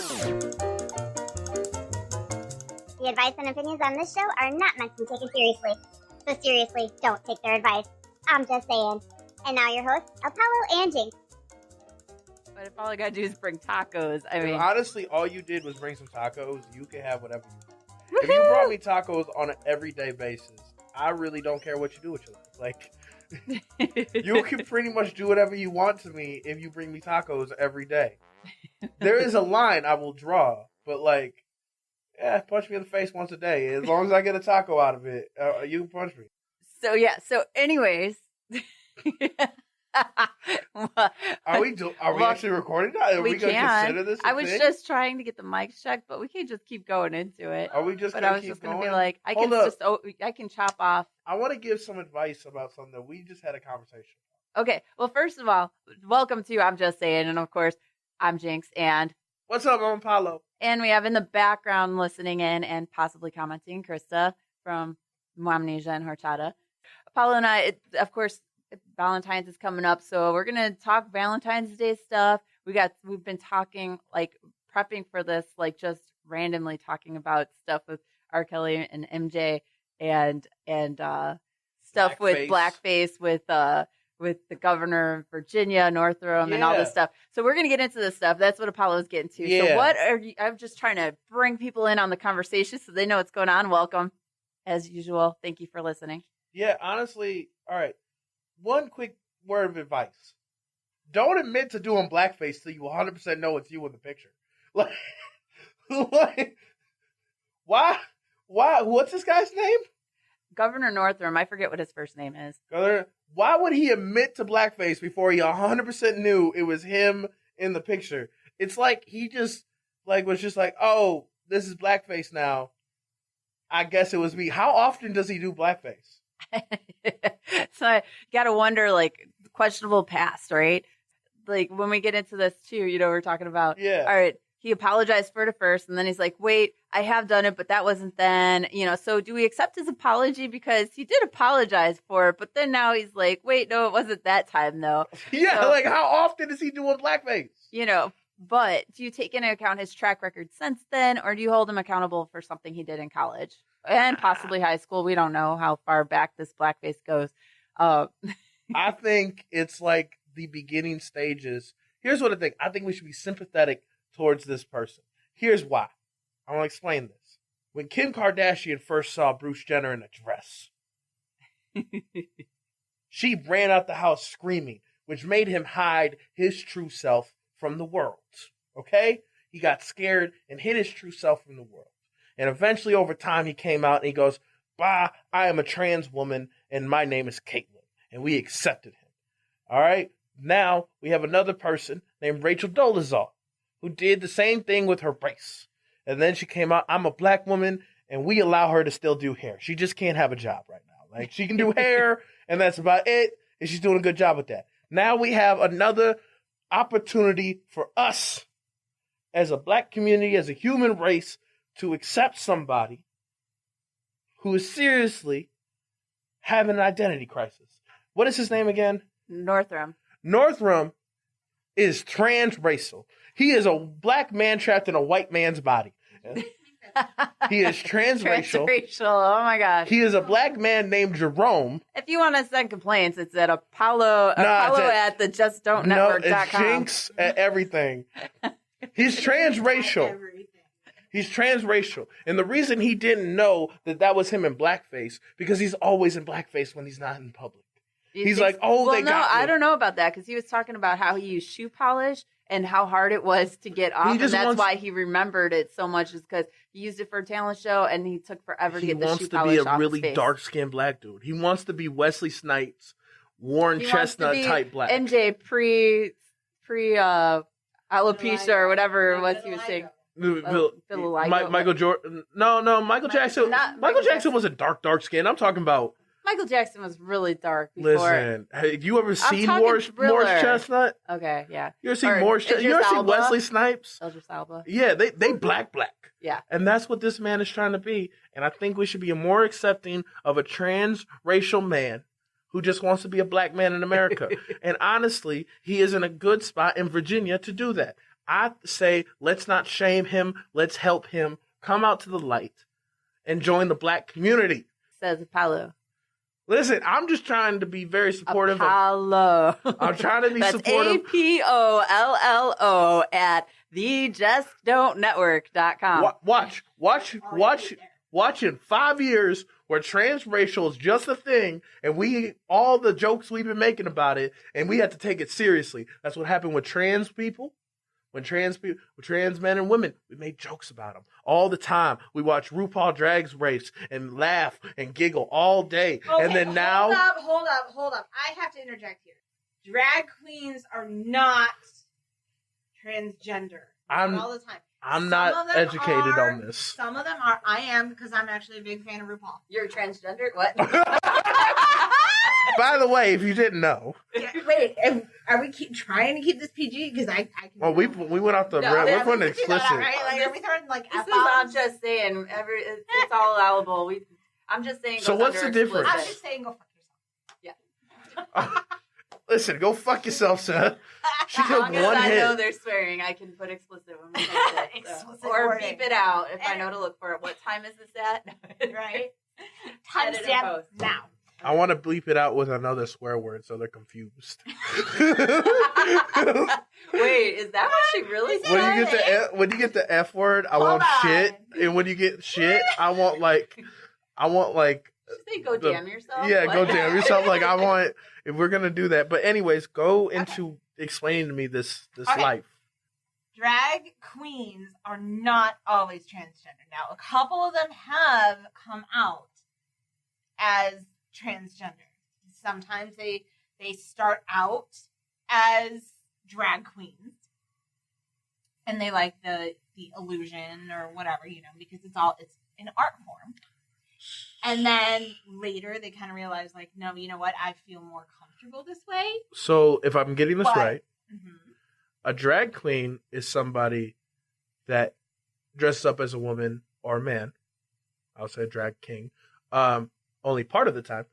The advice and opinions on this show are not meant to be taken seriously. So seriously, don't take their advice. I'm just saying. And now your hosts, Apollo and Jinx. But if all I gotta do is bring tacos, I mean... Honestly, all you did was bring some tacos. You can have whatever you want. If you brought me tacos on an everyday basis, I really don't care what you do with your life. Like, you can pretty much do whatever you want to me if you bring me tacos every day. There is a line I will draw, but like, yeah, punch me in the face once a day. As long as I get a taco out of it, you can punch me. So anyways... Are we actually recording that? Are we going to consider this a I was thing? just trying to get the mics checked, but we can't just keep going into it. Are we just But going I to was keep just going going? to be like, I can chop off. I want to give some advice about something that we just had a conversation. Okay, well, first of all, welcome to I'm Just Saying, and of course, I'm Jinx, and... What's up, I'm Apollo? And we have in the background listening in and possibly commenting, Krista from Amnesia and Horchata. Apollo and I, of course... Valentine's is coming up, so we're gonna talk Valentine's Day stuff. We've been talking, like, prepping for this, like, just randomly talking about stuff with R. Kelly and MJ and stuff with blackface with the governor of Virginia, Northam, and all this stuff. So we're gonna get into this stuff. That's what Apollo's getting to. Yeah. So what are you? I'm just trying to bring people in on the conversation so they know what's going on. Welcome, as usual. Thank you for listening. Yeah, honestly, all right. One quick word of advice. Don't admit to doing blackface till you 100% know it's you in the picture. Like, why? What's this guy's name? Governor Northam. I forget what his first name is. Governor, why would he admit to blackface before he 100% knew it was him in the picture? It's like he just was just like, oh, this is blackface now. I guess it was me. How often does he do blackface? So I gotta wonder, like, questionable past, right? Like, when we get into this too, we're talking about, all right, he apologized for it at first, and then he's like, wait, I have done it, but that wasn't then, so do we accept his apology because he did apologize for it, but then now he's like, wait, no, it wasn't that time though. Yeah, so, like, how often is he doing blackface? But do you take into account his track record since then, or do you hold him accountable for something he did in college? And possibly high school. We don't know how far back this blackface goes. I think it's like the beginning stages. Here's what I think. I think we should be sympathetic towards this person. Here's why. I want to explain this. When Kim Kardashian first saw Bruce Jenner in a dress, she ran out the house screaming, which made him hide his true self from the world. Okay? He got scared and hid his true self from the world. And eventually, over time, he came out and he goes, bah, I am a trans woman and my name is Caitlyn. And we accepted him. All right? Now, we have another person named Rachel Dolezal who did the same thing with her race. And then she came out, I'm a black woman, and we allow her to still do hair. She just can't have a job right now. Like, she can do hair, and that's about it, and she's doing a good job with that. Now we have another opportunity for us as a black community, as a human race, to accept somebody who is seriously having an identity crisis. What is his name again? Northam. Northam is transracial. He is a black man trapped in a white man's body. He is transracial. Transracial. Oh my gosh. He is a black man named Jerome. If you want to send complaints, it's at Apollo at the justdon'tnetwork.com. No, it's Jinx at everything. He's transracial. He's transracial. And the reason he didn't know that was him in blackface, because he's always in blackface when he's not in public. He's like, oh, they got me. I don't know about that, because he was talking about how he used shoe polish and how hard it was to get off, and that's why he remembered it so much, is because he used it for a talent show, and he took forever to get the shoe polish off his face. He wants to be a really dark-skinned black dude. He wants to be Wesley Snipes, Warren Chestnut type black. MJ pre alopecia or whatever it was he was saying. Michael Jordan. No, Michael Jackson. Michael Jackson was a dark skin. I'm talking about. Michael Jackson was really dark before. Listen, have you ever seen Morris Chestnut? Okay, yeah. You ever seen Morris Chestnut? You ever seen Wesley Snipes? Idris Elba. Yeah, they black. Yeah. And that's what this man is trying to be. And I think we should be more accepting of a transracial man who just wants to be a black man in America. And honestly, he is in a good spot in Virginia to do that. I say, let's not shame him. Let's help him come out to the light and join the black community. Says Apollo. Listen, I'm just trying to be very supportive. Apollo. I'm trying to be That's supportive. APOLLO at thejustdontnetwork.com. Watch in 5 years where transracial is just a thing, and all the jokes we've been making about it, and we have to take it seriously. That's what happened with trans people. When trans men and women, we made jokes about them all the time. We watch RuPaul Drag Race and laugh and giggle all day. Okay, and then now... Hold up. I have to interject here. Drag queens are not transgender. All the time. I'm not educated on this. Some of them are. I am, because I'm actually a big fan of RuPaul. You're transgender? What? By the way, if you didn't know. Yeah, wait, are we trying to keep this PG? Because I can. Well, we went off the No, we're going to explicit. Right? Like, are we throwing like This is, F-bombs? I'm just saying, it's all allowable. I'm just saying. So what's the difference? I'm just saying, go fuck yourself. Yeah. Listen, go fuck yourself, sir. She As took long as one I hit. know they're swearing, I can put explicit when we say it. Explicit Or wording. beep it out if I know to look for it. What time is this at? Right? Edit and Timestamp post. now. I want to bleep it out with another swear word so they're confused. Wait, is that what she really said? When you get the F word, I Hold want on. shit, and when you get shit, I want like Did you say go damn yourself? yeah, What? go damn yourself. Like I want if we're gonna do that. But anyways, go into explaining to me this Okay. life. Drag queens are not always transgender. Now, a couple of them have come out as transgender. Sometimes they start out as drag queens, and they like the illusion or whatever, because it's an art form. And then later they kind of realize, like, no, you know what? I feel more comfortable this way. So if I'm getting this right, Mhm. a drag queen is somebody that dresses up as a woman or a man. I'll say drag king. Only part of the time.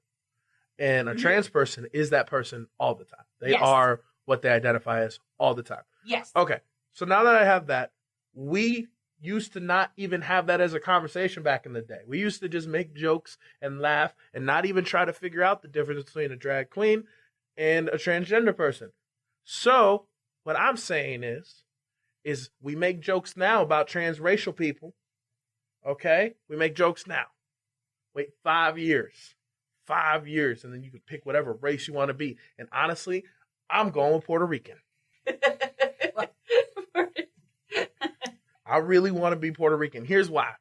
And a trans person is that person all the time. They Yes. are what they identify as all the time. Yes. Okay. So now that I have that, we used to not even have that as a conversation back in the day. We used to just make jokes and laugh and not even try to figure out the difference between a drag queen and a transgender person. So what I'm saying is we make jokes now about transracial people. Okay? We make jokes now. Wait 5 years. 5 years, and then you can pick whatever race you want to be. And honestly, I'm going with Puerto Rican. I really want to be Puerto Rican. Here's why.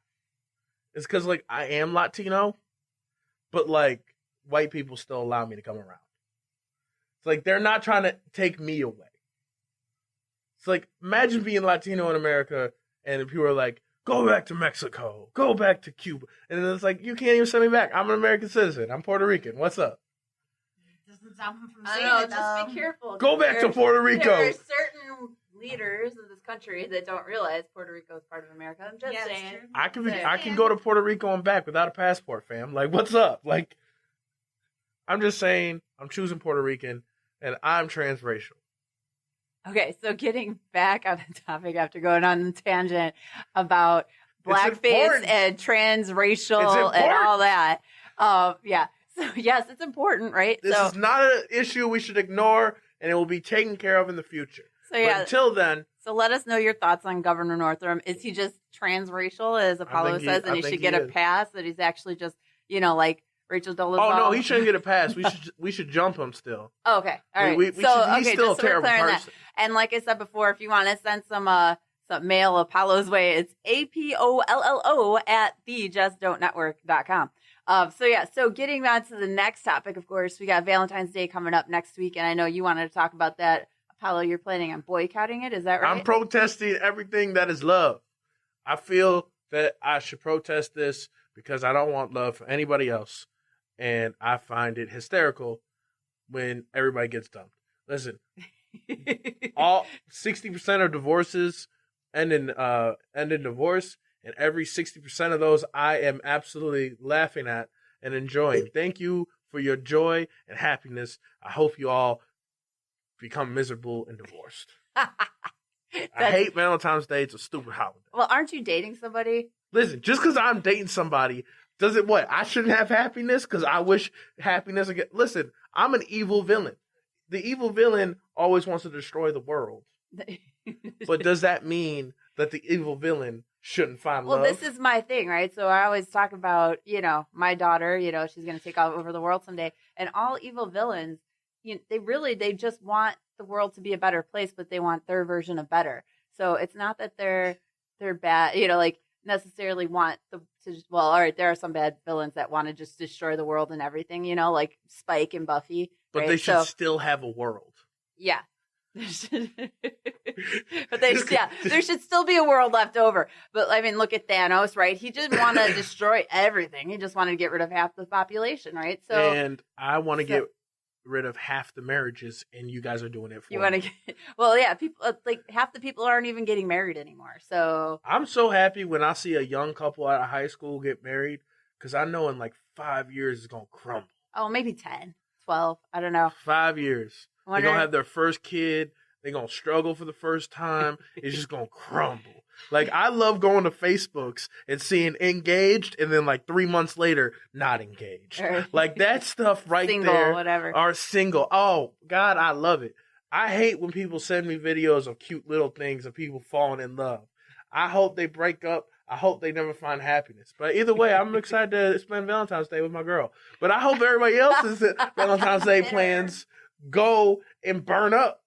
It's because, like, I am Latino, but, like, white people still allow me to come around. It's like they're not trying to take me away. It's like, imagine being Latino in America, and people are like, go back to Mexico, go back to Cuba. And then it's like, you can't even send me back. I'm an American citizen. I'm Puerto Rican. What's up? Doesn't stop them from I saying know, it, just though. be careful. Go back to Puerto Rico. There are certain leaders of this country that don't realize Puerto Rico is part of America. I'm just Yeah, that's saying. true. I can go to Puerto Rico and back without a passport, fam. Like, what's up? Like, I'm just saying, I'm choosing Puerto Rican, and I'm transracial. Okay, so getting back on the topic after going on the tangent about blackface important. and transracial It's and all that. Yeah. So yes, it's important, right? This so is not an issue we should ignore, and it will be taken care of in the future. so But yeah. until then, So let us know your thoughts on Governor Northam. Is he just transracial, as Apollo think says, I and he think should he get a is. pass? That he's actually just, like Rachel Dolezal? oh no, he shouldn't get a pass. We should jump him still. Oh, okay, all right. He's still okay, a just so we're terrible clear on that. person. And like I said before, if you want to send some mail Apollo's way, it's APOLLO at thejustdontnetwork.com. So getting on to the next topic, of course, we got Valentine's Day coming up next week, and I know you wanted to talk about that. Apollo, you're planning on boycotting it, is that right? I'm protesting everything that is love. I feel that I should protest this because I don't want love for anybody else, and I find it hysterical when everybody gets dumped. Listen, all 60% of divorces end in divorce, and every 60% of those I am absolutely laughing at and enjoying. Thank you for your joy and happiness. I hope you all become miserable and divorced. I hate Valentine's Day. It's a stupid holiday. Well, aren't you dating somebody? Listen, just because I'm dating somebody, does it what? I shouldn't have happiness because I wish happiness again. Listen, I'm an evil villain. The evil villain always wants to destroy the world. But does that mean that the evil villain shouldn't find love? Well, this is my thing, right? So I always talk about, my daughter, she's going to take over the world someday. And all evil villains, they just want the world to be a better place, but they want their version of better. So it's not that they're bad, necessarily want all right, there are some bad villains that want to just destroy the world and everything, like Spike and Buffy. But right? they should still have a world. Yeah. But there should still be a world left over. But I mean, look at Thanos, right? He didn't want to destroy everything. He just wanted to get rid of half the population, right? So, and I want to get rid of half the marriages, and you guys are doing it for me. You want to get, well, yeah, people half the people aren't even getting married anymore. So I'm so happy when I see a young couple out of high school get married, because I know in like 5 years it's gonna crumble. Oh, maybe 10, 12. I don't know. 5 years. They're going to have their first kid. They're going to struggle for the first time. It's just going to crumble. Like, I love going to Facebooks and seeing engaged and then like 3 months later, not engaged. Like that stuff right single, there. Whatever. Are single. Oh, God, I love it. I hate when people send me videos of cute little things of people falling in love. I hope they break up. I hope they never find happiness. But either way, I'm excited to spend Valentine's Day with my girl. But I hope everybody else's Valentine's Day plans go and burn up.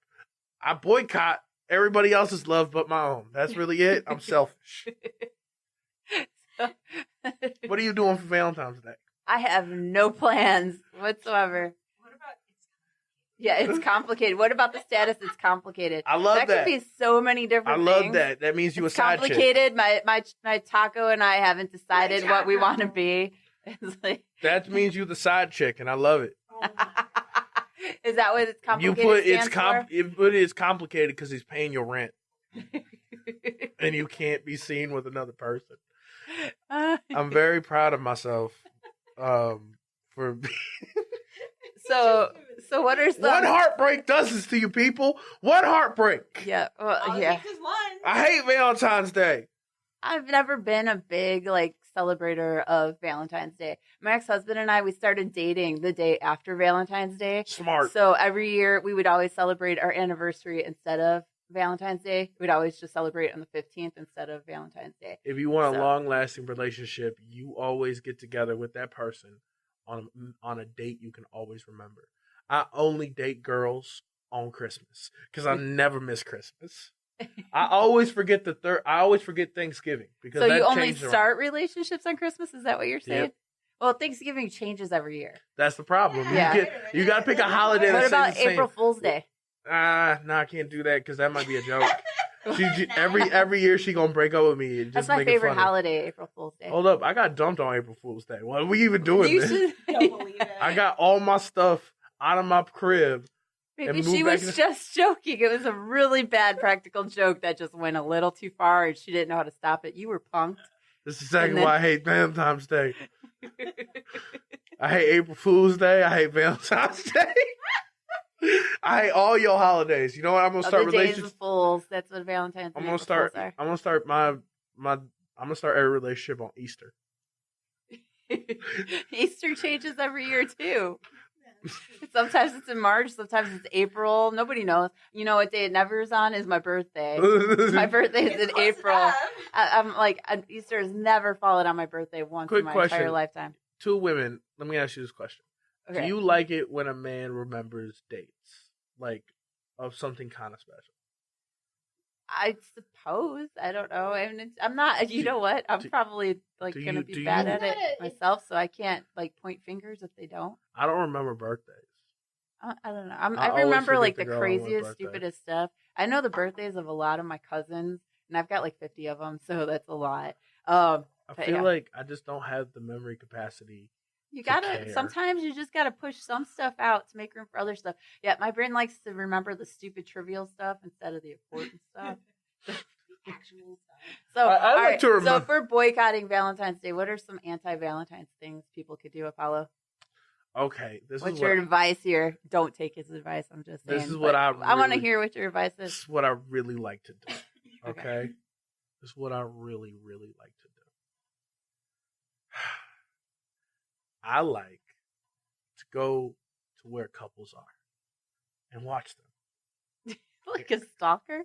I boycott everybody else's love but my own. That's really it. I'm selfish. What are you doing for Valentine's Day? I have no plans whatsoever. What about it's complicated. What about the status? It's complicated. I love that. That could be so many different things. I love that. That means you a side chick. Complicated. My taco and I haven't decided what we want to be. It's like, that means you the side chick, and I love it. Is that what it's complicated? You put it's complicated because he's paying your rent, and you can't be seen with another person. I'm very proud of myself for. So what are some? One heartbreak does this to you, people. One heartbreak. Yeah, well, yeah. I hate Valentine's Day. I've never been a big celebrator of Valentine's Day. My ex-husband and I, we started dating the day after Valentine's Day. Smart. So every year we would always celebrate our anniversary instead of Valentine's Day. We'd always just celebrate on the 15th instead of Valentine's Day. If you want a long-lasting relationship, you always get together with that person on a date you can always remember. I only date girls on Christmas because I never miss Christmas. I always forget I always forget Thanksgiving because so you only start relationships on Christmas. Is that what you're saying? Yep. Well, Thanksgiving changes every year. That's the problem. Yeah. You got to pick a holiday. What about April Fool's Day? No, I can't do that because that might be a joke. Every year she gonna break up with me. And just That's my favorite funny. holiday, April Fool's Day. Hold up, I got dumped on April Fool's Day. What are we even doing? Don't believe it. I got all my stuff out of my crib. Maybe she was just joking. It was a really bad practical joke that just went a little too far and she didn't know how to stop it. You were punked. This is exactly why I hate Valentine's Day. I hate April Fool's Day. I hate Valentine's Day. I hate all your holidays. You know what? I'm gonna start relationships. Days of fools. That's what Valentine's Day. I'm gonna start I'm gonna start every relationship on Easter. Easter changes every year too. Sometimes it's in March, sometimes it's April. Nobody knows. You know what day it never is on is my birthday. My birthday is in April. I'm like, Easter has never fallen on my birthday once in my entire lifetime. Two women, let me ask you this question. Okay. Do you like it when a man remembers dates? Like, of something kind of special? I suppose. I don't know. I mean, I'm not, you know what? I'm probably going to be bad at it myself, so I can't point fingers if they don't. I don't remember birthdays. I don't know. I remember the craziest, stupidest stuff. I know the birthdays of a lot of my cousins, and I've got 50 of them, so that's a lot. I feel like I just don't have the memory capacity. You gotta, sometimes you just gotta push some stuff out to make room for other stuff. Yeah, my brain likes to remember the stupid trivial stuff instead of the important stuff. Actual stuff. So, I like to remember. So if we're boycotting Valentine's Day, what are some anti-Valentine's things people could do, Apollo? Okay, What's your advice here? Don't take his advice. I'm just saying. This is what I want to really- hear what your advice This is. is what I really like to do. Okay. Okay? This is what I really, really like to do. I like to go to where couples are and watch them. Like a stalker?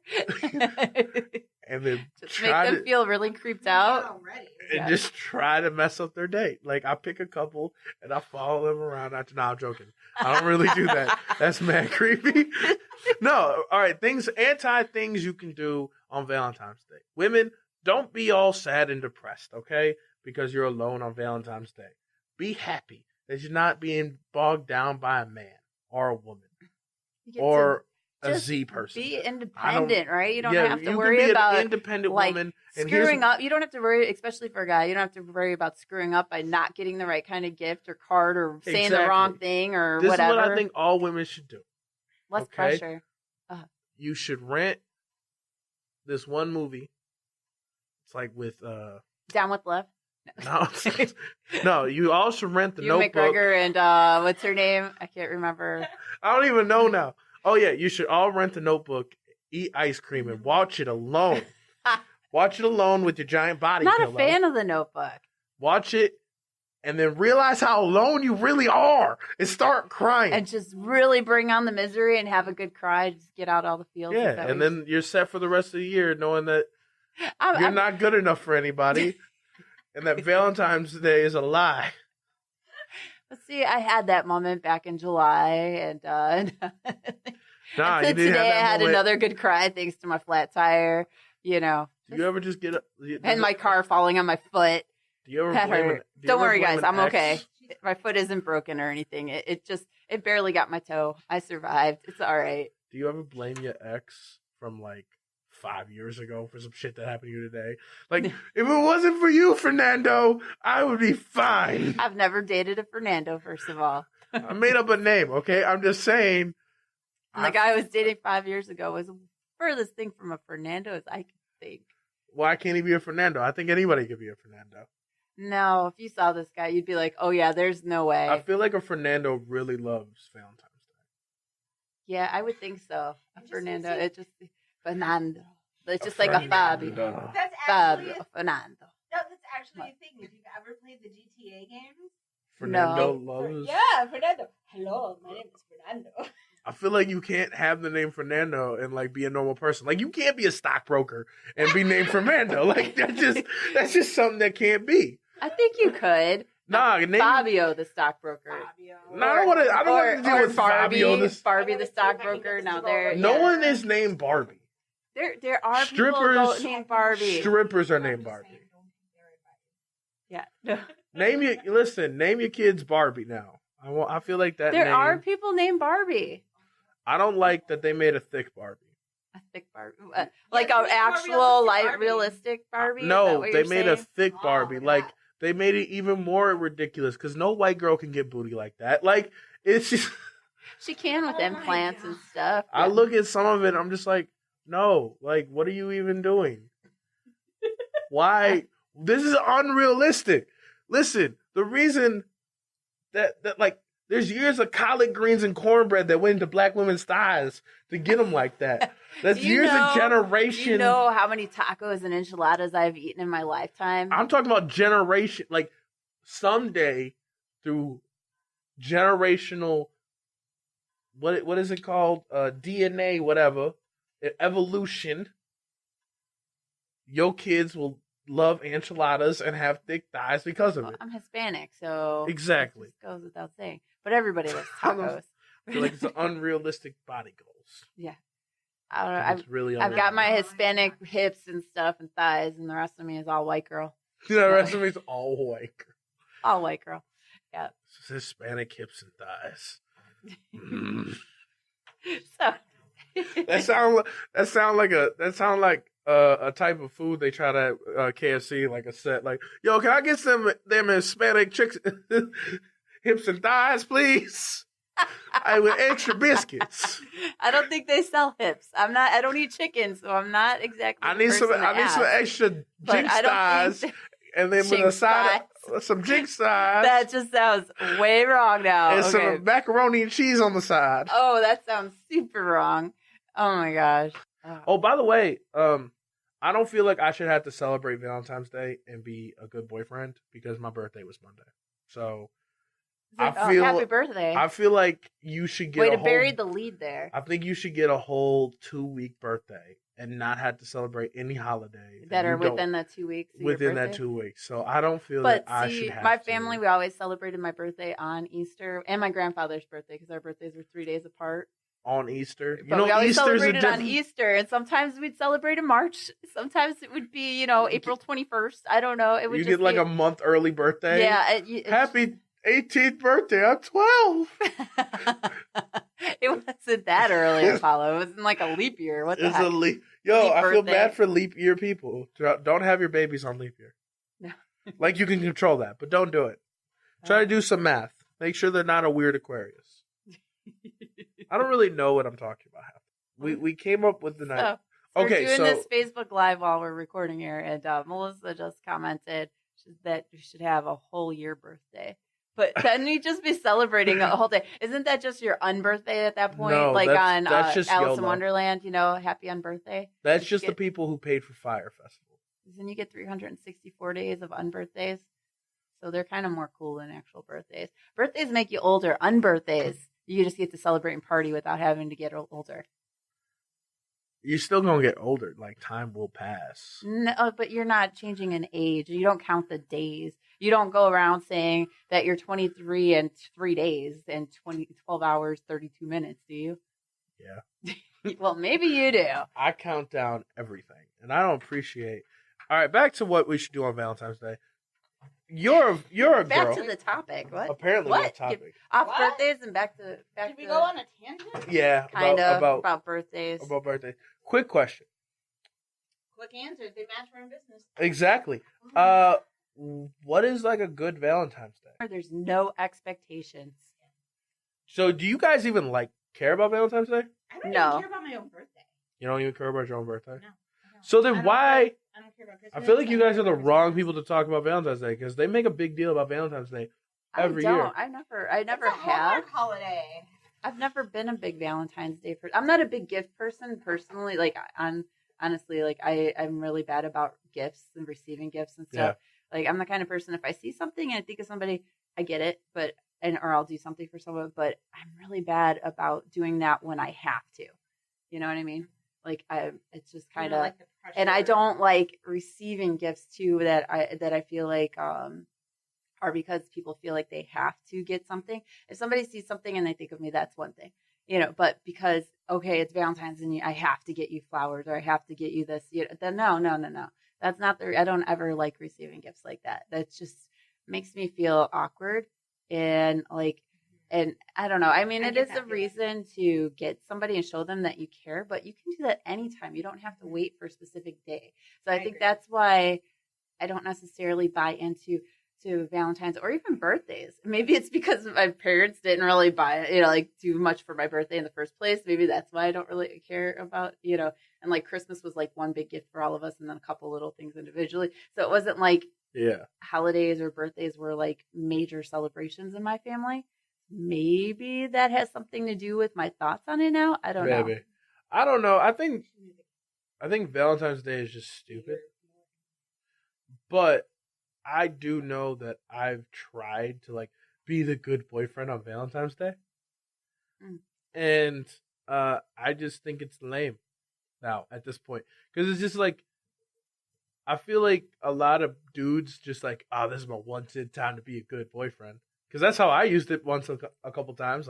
And then Just make try them to feel really creeped out. Already. and Yeah. just try to mess up their date. Like I pick a couple and I follow them around. No, I'm joking. I don't really do that. That's mad creepy. No, all right. Things you can do on Valentine's Day. Women, don't be all sad and depressed, okay? Because you're alone on Valentine's Day. Be happy that you're not being bogged down by a man or a woman You get or to a just Z person. be independent, right? You don't Yeah, have to you worry can be about an independent like, woman. And screwing up. You don't have to worry, especially for a guy. You don't have to worry about screwing up by not getting the right kind of gift or card or saying the wrong Exactly. thing or This whatever. is what I think all women should do. Less okay? pressure. You should rent this one movie. It's like with Down with love. no, no. You all should rent the You Notebook. McGregor and what's her name? I can't remember. I don't even know now. Oh yeah, you should all rent the Notebook, eat ice cream, and watch it alone. Watch it alone with your giant body Not pillow. a fan of the Notebook. Watch it, and then realize how alone you really are, and start crying. And just really bring on the misery and have a good cry. Just get out all the feels. Is yeah, that and what then you're set for the rest of the year, knowing that I'm- you're I'm- not good enough for anybody, and that Valentine's Day is a lie. Let's see, I had that moment back in July, and Nah, and you then didn't have today I that had moment. another good cry thanks to my flat tire. You know, Do you ever just get up? and my car falling on my foot. Do you ever That blame hurt. an- do you Don't ever worry, blame guys, an I'm ex? okay. My foot isn't broken or anything. It barely got my toe. I survived. It's all right. Do you ever blame your ex from like 5 years ago for some shit that happened to you today? Like, if it wasn't for you, Fernando, I would be fine. I've never dated a Fernando, first of all. I made up a name, okay? I'm just saying. And the guy I was dating 5 years ago was the furthest thing from a Fernando as I could think. Why can't he be a Fernando? I think anybody could be a Fernando. No, if you saw this guy, you'd be like, oh yeah, there's no way. I feel like a Fernando really loves Valentine's Day. Yeah, I would think so. A It just Fernando, seems- it just Fernando. It's A just like a Fernando. Fabio. That's actually Fabio, Fernando. no, that's actually a thing. If you've ever played the GTA games, Fernando No. loves. yeah, Fernando. Hello, my name is Fernando. I feel like you can't have the name Fernando and like be a normal person. Like you can't be a stockbroker and be named Fernando. Like that's just something that can't be. I think you could. Nah, name. Fabio, the stockbroker. Fabio. No, I don't want to deal with Fabio. Barbie, the stockbroker. Now there. No yeah. one is named Barbie. There are Strippers- people named Barbie. Strippers are named Barbie. Yeah. No. Name your kids Barbie now. I feel like that. There name, are people named Barbie. I don't like that they made a thick Barbie. A thick Barbie, like they an made a more actual, realistic like Barbie. realistic Barbie. Is that No, what they you're made a saying? thick Oh, Barbie. yeah. Like they made it even more ridiculous because no white girl can get booty like that. Like it's just. She can with Oh my implants and God. stuff. I look at some of it. I'm just like, no. Like, what are you even doing? Why? This is unrealistic. Listen, the reason that like there's years of collard greens and cornbread that went into black women's thighs to get them like that. That's Do you years know- of generation. Do you know how many tacos and enchiladas I've eaten in my lifetime? I'm talking about generation. Like someday through generational. What is it called? DNA, whatever. Evolution. Your kids will love enchiladas and have thick thighs because of Well, it. I'm Hispanic, so Exactly. it goes without saying. But everybody loves tacos. I feel like it's unrealistic body goals. I don't know. It's really I've got my unrealistic. Hispanic hips and stuff and thighs, and the rest of me is all white girl. The rest of me is all white. All white girl. It's Hispanic hips and thighs. Mm. So That sound like a type of food they try to KFC, like a set. Like, yo, can I get them Hispanic chicks hips and thighs, please? I with extra biscuits. I don't think they sell hips. I don't eat chicken, so I'm not exactly. I the need some person to ask. extra But Jinx I don't thighs think and then with a Jinx side, some Jinx sides. That just sounds way wrong now. And Okay. some macaroni and cheese on the side. Oh, that sounds super wrong. Oh my gosh. Oh, by the way, I don't feel like I should have to celebrate Valentine's Day and be a good boyfriend because my birthday was Monday. So It's I feel happy birthday. I feel like you should get Way a to whole, bury the lead there. I think you should get a whole 2-week birthday and not have to celebrate any holiday That are you don't- within that 2 weeks. Of within your that birthday. 2 weeks. So I don't feel But that I should have my to. family, we always celebrated my birthday on Easter and my grandfather's birthday because our birthdays were 3 days apart. On Easter. You But know, we always Easter's a celebrated on different. Easter, and sometimes we'd celebrate in March. Sometimes it would be, April 21st. I don't know. It would You just get like be, a month early birthday. yeah. Happy 18th birthday. I'm 12. It wasn't that early, Apollo. It wasn't like a leap year. What the It's heck? a leap. Yo, Leap I feel birthday. bad for leap year people. Don't have your babies on leap year. No. Like you can control that, but don't do it. Try to do some math. Make sure they're not a weird Aquarius. I don't really know what I'm talking about. We came up with the night. So Okay, we're doing so- this Facebook Live while we're recording here, and Melissa just commented that you should have a whole year birthday. But then you just be celebrating a whole day. Isn't that just your unbirthday at that point? No, like that's on just Alice in YOLO. Wonderland, happy unbirthday. That's you just the get- people who paid for Fire Festival. Then you get 364 days of unbirthdays. So they're kind of more cool than actual birthdays. Birthdays make you older. Unbirthdays, you just get to celebrate and party without having to get older. You're still gonna get older. Like time will pass. No, but you're not changing an age. You don't count the days. You don't go around saying that you're 23 and 3 days and 12 hours, 32 minutes, do you? Yeah. Well, maybe you do. I count down everything, and I don't appreciate. All right, back to what we should do on Valentine's Day. You're a Back girl. to the topic. What? Apparently, What? that topic. Off What? birthdays and back to Did we go on a tangent? Yeah, kind of about about birthdays. birthday. Quick question. Quick answers. They match our business. Exactly. What is like a good Valentine's Day? There's no expectations. So, do you guys even care about Valentine's Day? I don't No. even care about my own birthday. You don't even care about your own birthday. No. I don't. So I then don't why? care- I don't care about Christmas. I feel like you guys are the I don't care wrong about people to talk about Valentine's Day because they make a big deal about Valentine's Day every I don't. year. I never It's a have. Hallmark holiday. I've never been a big Valentine's Day person. I'm not a big gift person personally. Like I'm honestly, like I'm really bad about gifts and receiving gifts and stuff. Like I'm the kind of person, if I see something and I think of somebody, I get it, or I'll do something for someone, but I'm really bad about doing that when I have to. You know what I mean? Like it's just kind of, like the pressure. and I don't like receiving gifts too that I feel like are because people feel like they have to get something. If somebody sees something and they think of me, that's one thing, but because, okay, it's Valentine's and I have to get you flowers or I have to get you this, then no. That's not I don't ever like receiving gifts like that. That just makes me feel awkward and and I don't know. I mean, it is a reason to get somebody and show them that you care, but you can do that anytime. You don't have to wait for a specific day. So I think agree. that's why I don't necessarily buy into Valentine's or even birthdays. Maybe it's because my parents didn't really buy, do much for my birthday in the first place. Maybe that's why I don't really care about, and like Christmas was like one big gift for all of us and then a couple little things individually. So it wasn't like holidays or birthdays were like major celebrations in my family. Maybe that has something to do with my thoughts on it now. I don't know. I don't know. I think Valentine's Day is just stupid. But I do know that I've tried to be the good boyfriend on Valentine's Day. And I just think it's lame now at this point. Because it's just I feel like a lot of dudes just this is my one-tid time to be a good boyfriend. Because that's how I used it once a couple times.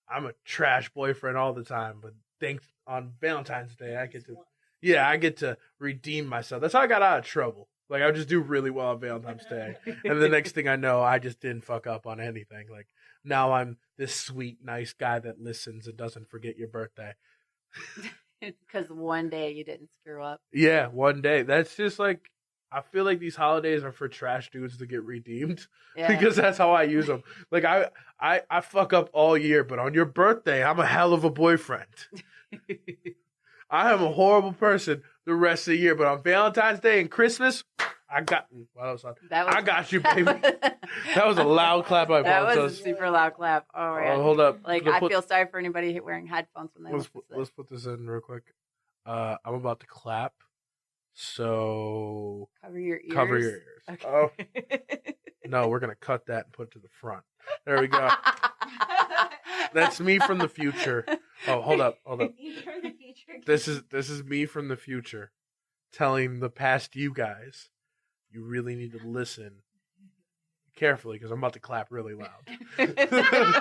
I'm a trash boyfriend all the time, but thanks on Valentine's Day, I get to redeem myself. That's how I got out of trouble. I would just do really well on Valentine's Day. And the next thing I know, I just didn't fuck up on anything. Now I'm this sweet, nice guy that listens and doesn't forget your birthday. Because one day you didn't screw up. Yeah, one day. That's just I feel like these holidays are for trash dudes to get redeemed. Yeah. Because that's how I use them. I fuck up all year, but on your birthday, I'm a hell of a boyfriend. I am a horrible person the rest of the year, but on Valentine's Day and Christmas, I got you. Well, that was loud. That was, I got you, baby. That was a loud clap. I That was apologize. a super loud clap. Oh, man. Hold up. Like, I feel sorry for anybody wearing headphones when they Let's put this in real quick. I'm about to clap, so cover your ears. cover your ears. Okay. Oh no, we're gonna cut that and put it to the front. There we go. That's me from the future. Oh, hold up. This is me from the future, telling the past you guys, you really need to listen carefully because I'm about to clap really loud.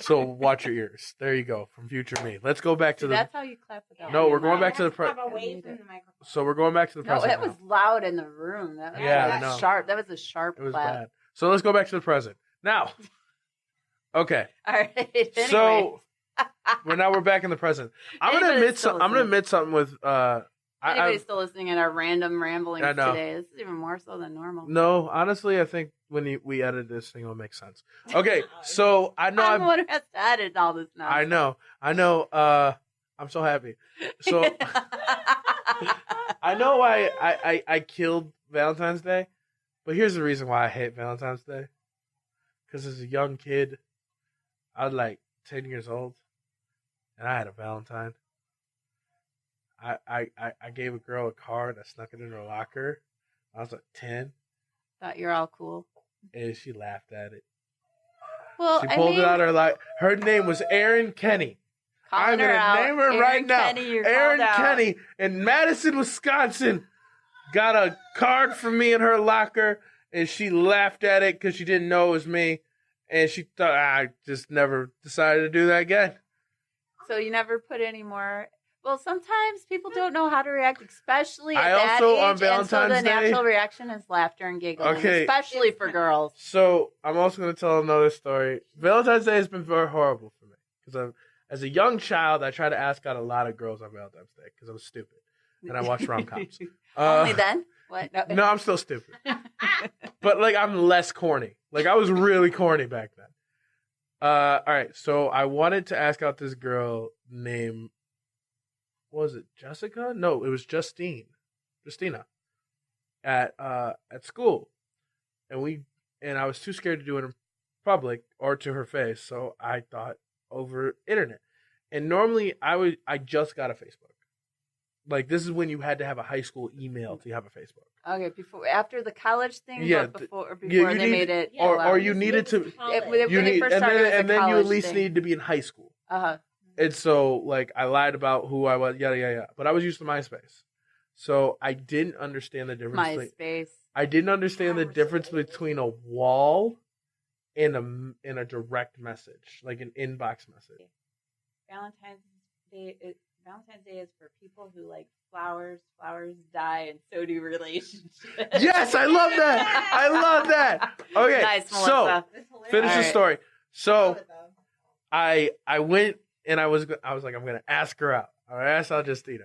So watch your ears. There you go, from future me. Let's go back to the. That's how you clap without. No, we're going back to the away from the microphone. So we're going back to the No, present. it was loud in the room. That was Yeah, I know. sharp. That was a sharp It was clap. bad. So let's go back to the present now. Okay. All right. Anyway. So we're back in the present. I'm gonna Anybody's admit something with Anybody's still listening at our random ramblings I know. today. This is even more so than normal. No, honestly, I think when we edit this thing, it'll make sense. Okay, so I know I'm the one who has to edit all this now. I know. I'm so happy. So I know I killed Valentine's Day, but here's the reason why I hate Valentine's Day. Because as a young kid, I was like 10 years old, and I had a Valentine. I gave a girl a card. I snuck it in her locker. I was like 10, Thought you're all cool. and she laughed at it. Well, She pulled I mean, it out of her like her name was Erin Kenny. calling I'm her gonna out. name her Erin right now. Kenny, you're Erin called out. Kenny in Madison, Wisconsin, got a card from me in her locker, and she laughed at it because she didn't know it was me, and she thought I just never decided to do that again. So you never put any more. Well, sometimes people don't know how to react, especially at I that also, age. on And so Valentine's the Day- natural reaction is laughter and giggling, Okay. especially for girls. So I'm also going to tell another story. Valentine's Day has been very horrible for me because as a young child, I tried to ask out a lot of girls on Valentine's Day because I was stupid and I watched rom-coms. Only then? What? No, I'm still stupid. But like I'm less corny. Like I was really corny back then. All right, so I wanted to ask out this girl named, was it Jessica? No, it was Justina at school, and I was too scared to do it in public or to her face, so I thought over internet. And normally I just got a Facebook. Like this is when you had to have a high school email to have a Facebook. Okay, after the college thing, Yeah, but before you they need- made it, or you needed to. when You they need, first started, it was a and then you at college least thing. needed to be in high school. Uh-huh. And so, like, I lied about who I was, yada, yada, yada. But I was used to MySpace. So I didn't understand the difference. MySpace. I didn't understand the difference between a wall and a direct message, like an inbox message. Valentine's Day is for people who like flowers. Flowers die, and so do relationships. Yes, I love that. I love that. Okay, Nice, so Melissa. finish the Alright. story. So I went and I was like, I'm gonna ask her out. I asked out Justina,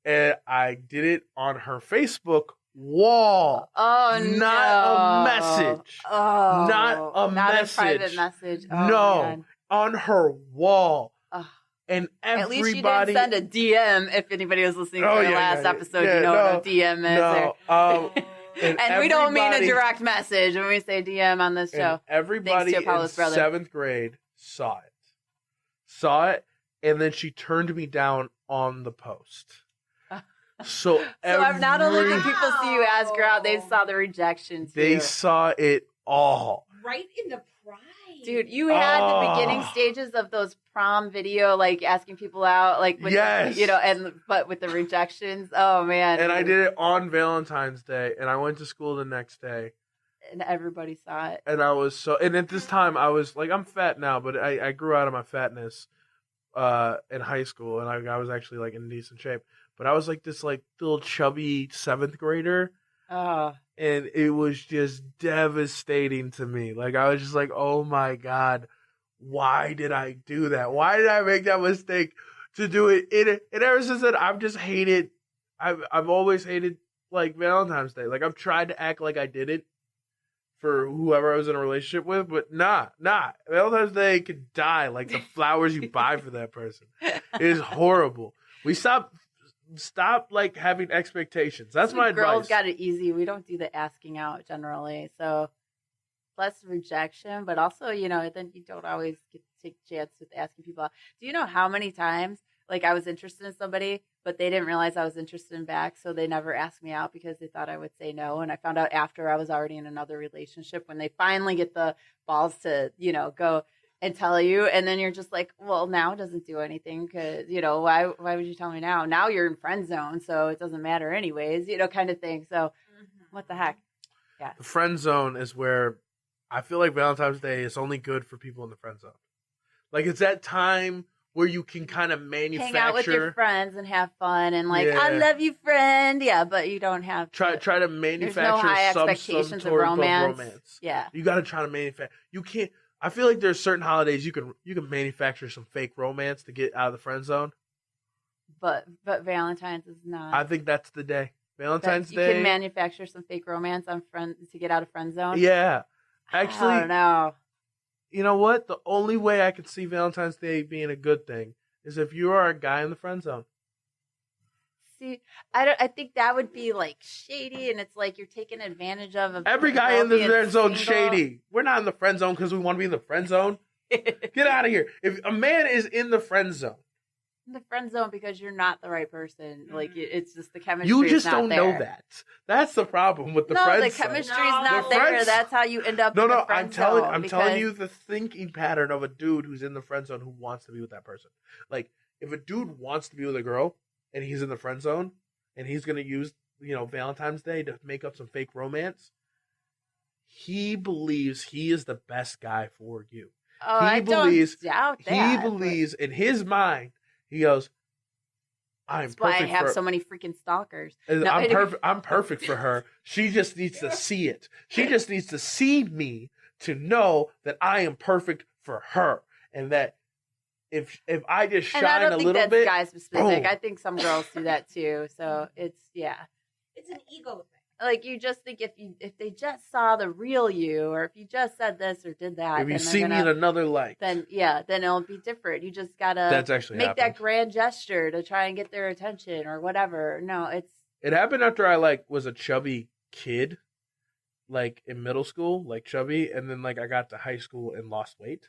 and I did it on her Facebook wall. Oh, Not a no. message. Oh, Not a message. a private message. Oh, No. man. On her wall. Ugh. And At least you everybody. didn't send a DM. If anybody was listening to Oh, the yeah, last yeah, episode, yeah, you know no, what a DM is. No. And we don't mean a everybody- direct message when we say DM on this And show. everybody Thanks to in Apollo's brother. 7th grade saw it, and then she turned me down on the post. So So not only did every- people see you ask her out, they saw the rejection too. they saw it all. Right in the pride. Dude, you had the beginning Oh. stages of those prom video, like asking people out, like with Yes. but with the rejections. Oh man! And I did it on Valentine's Day, and I went to school the next day, and everybody saw it. and I was and at this time I was like, I'm fat now, but I grew out of my fatness in high school, and I was actually like in decent shape, but I was like this like little chubby 7th grader. Oh, And it was just devastating to me. Like, I was just like, oh my God, why did I do that? Why did I make that mistake to do it? And ever since then, I've just hated, I've always hated, like, Valentine's Day. Like, I've tried to act like I did it for whoever I was in a relationship with, but nah. Valentine's Day could die like the flowers you buy for that person. It is horrible. We stopped stop like having expectations. That's my advice. Girls got it easy. We don't do the asking out generally, so less rejection, but also, then you don't always get to take a chance with asking people out. Do you know how many times like I was interested in somebody, but they didn't realize I was interested in back, so they never asked me out because they thought I would say no, and I found out after I was already in another relationship when they finally get the balls to, go and tell you, and then you're just like, well, now it doesn't do anything because, why would you tell me now? Now you're in friend zone, so it doesn't matter anyways, kind of thing. So what the heck? Yeah. The friend zone is where I feel like Valentine's Day is only good for people in the friend zone. Like, it's that time where you can kind of manufacture. Hang out with your friends and have fun and like, Yeah. I love you, friend. Yeah, but you don't have Try to manufacture no high some expectations of sort romance. Yeah. You got to try to manufacture. You can't. I feel like there's certain holidays you can manufacture some fake romance to get out of the friend zone. But Valentine's is not. I think that's the day. Valentine's Day. You can manufacture some fake romance on friends to get out of friend zone. Yeah. Actually, I don't know. You know what? The only way I could see Valentine's Day being a good thing is if you are a guy in the friend zone. See, I think that would be like shady, and it's like you're taking advantage of Every guy in the being friend zone single. shady. We're not in the friend zone because we want to be in the friend zone. Get out of here. If a man is in the friend zone, In the friend zone because you're not the right person. Like it's just the chemistry. you is just not don't there. know that. That's the problem with the No, friend the zone. chemistry's No. not The there. friends- That's how you end up. in the friend I'm zone telling because- you the thinking pattern of a dude who's in the friend zone who wants to be with that person. Like, if a dude wants to be with a girl and he's in the friend zone and he's gonna use, Valentine's Day to make up some fake romance, he believes he is the best guy for you. Oh, he I believes- don't doubt that. He but believes in his mind, he goes, I'm That's why I perfect have for so many freaking stalkers. I'm perfect for her. She just needs to see it. She just needs to see me to know that I am perfect for her, and that if I just shine And I don't a think little that's bit, guy specific. boom. I think some girls do that too. So it's It's an ego thing. like you just think if they just saw the real you, or if you just said this or did that, if you then see they're me in gonna, another light, then it'll be different. You just gotta that's actually make happened. that grand gesture to try and get their attention or whatever. No, it's It happened after I was a chubby kid, in middle school, chubby, and then I got to high school and lost weight,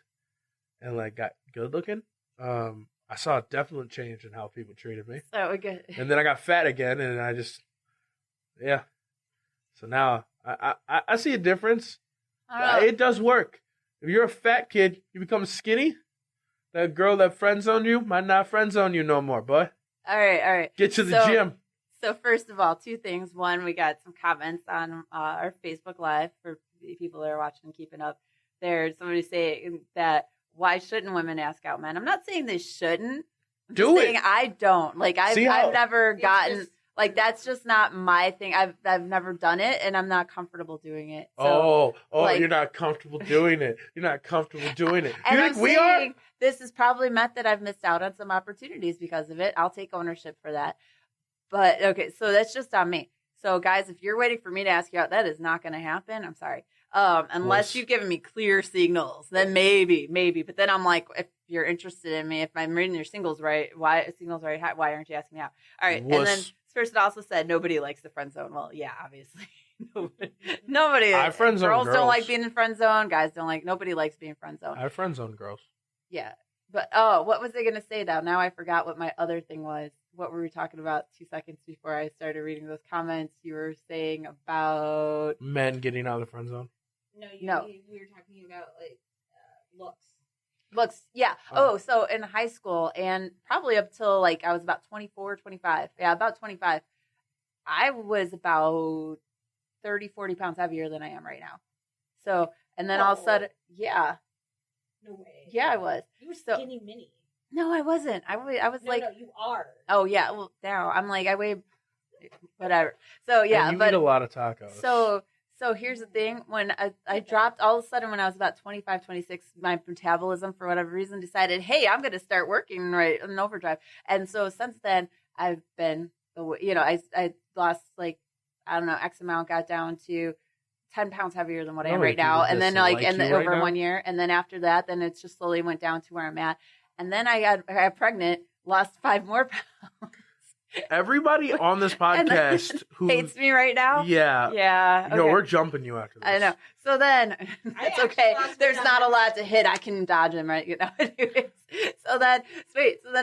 and got good looking. I saw a definite change in how people treated me. so good. And then I got fat again, and I just, yeah. So now I see a difference. It does work. If you're a fat kid, you become skinny. That girl that friend zoned you might not friend zone you no more, boy. All right. Get to the gym. So first of all, two things. One, we got some comments on our Facebook Live for the people that are watching and keeping up. There's somebody saying that why shouldn't women ask out men? I'm not saying they shouldn't. I'm Do just it. saying I don't. I've never gotten that's just not my thing. I've never done it, and I'm not comfortable doing it. So, You're not comfortable doing it. You're not comfortable doing it. and You I'm think we are? saying this is probably meant that I've missed out on some opportunities because of it. I'll take ownership for that. But okay, so that's just on me. So guys, if you're waiting for me to ask you out, that is not going to happen. I'm sorry. Unless you've given me clear signals, then maybe. But then I'm like, if you're interested in me, if I'm reading your signals right, why aren't you asking me out? All right. Wuss. And then this person also said nobody likes the friend zone. Well, yeah, obviously. Nobody. I friend zone girls don't girls. like being in friend zone. Guys don't like. Nobody likes being friend zone. I friend zone girls. Yeah. But what was I going to say now? Now I forgot what my other thing was. What were we talking about 2 seconds before I started reading those comments? You were saying about Men getting out of the friend zone. No. We were talking about looks. looks. Yeah. Oh. So in high school and probably up till I was about 24, 25. Yeah, about 25. I was about 30, 40 pounds heavier than I am right now. So, and then all of a sudden, yeah. No way. Yeah, I was. You were So- skinny mini. No, I wasn't. I was No, you are. oh yeah. Well, now I'm I weigh whatever. So yeah, And you but eat a lot of tacos. So here's the thing. When I dropped, all of a sudden when I was about 25, 26, my metabolism for whatever reason decided, hey, I'm going to start working right in overdrive. And so since then I've been, I lost I don't know, X amount, got down to 10 pounds heavier than what I am right now. And then over 1 year. And then after that, then it's just slowly went down to where I'm at. And then I got pregnant, lost 5 more pounds. Everybody on this podcast who hates me right now. Yeah. Yeah. No, okay. we're jumping you after this. I know. So then, it's okay. There's not a lot to hit. I can dodge him, right? Anyways. So then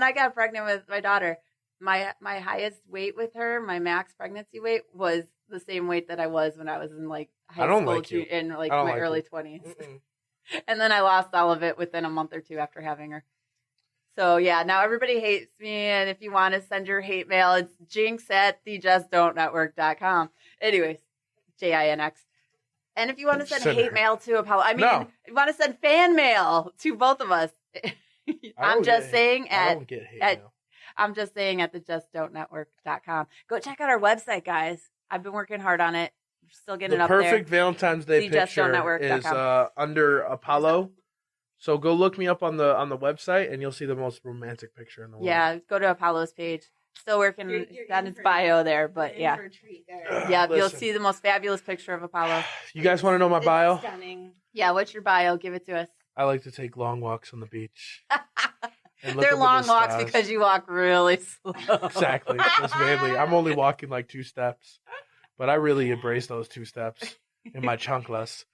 I got pregnant with my daughter. My highest weight with her, my max pregnancy weight, was the same weight that I was when I was in like high school in like my early 20s. And then I lost all of it within a month or two after having her. So yeah, now everybody hates me, and if you want to send your hate mail, it's jinx@thejustdontnetwork.com. Anyways, JINX. And if you want to send hate mail to Apollo, if you want to send fan mail to both of us, I'm just saying at thejustdontnetwork.com. Go check out our website, guys. I've been working hard on it. We're still getting up there. The perfect Valentine's Day picture is under Apollo. So go look me up on the website, and you'll see the most romantic picture in the world. Yeah, go to Apollo's page. Still working on his bio there, but yeah. Yeah, you'll see the most fabulous picture of Apollo. You guys want to know my bio? Stunning. Yeah, what's your bio? Give it to us. I like to take long walks on the beach. They're long walks because you walk really slow. Exactly. That's mainly. I'm only walking like 2 steps, but I really embrace those 2 steps in my chunkless.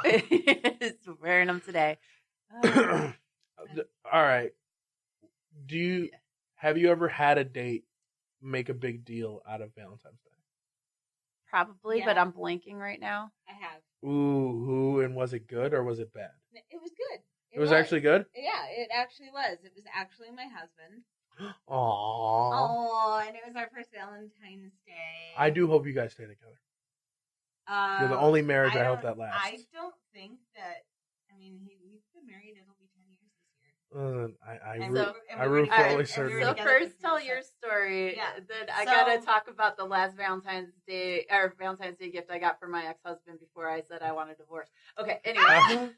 It's wearing them today. All right. Have you ever had a date make a big deal out of Valentine's Day? Probably, but I'm blanking right now. I have. Ooh, and was it good or was it bad? It was good. It was actually good? Yeah, it actually was. It was actually my husband. Aww. Oh, and it was our first Valentine's Day. I do hope you guys stay together. You're the only marriage I hope that lasts. I don't think that. I mean, we've been married. It'll be 10 years this year. I root for only certain. So first, tell your story. Yeah. Then I gotta talk about the last Valentine's Day gift I got for my ex-husband before I said I want a divorce. Okay. Anyway.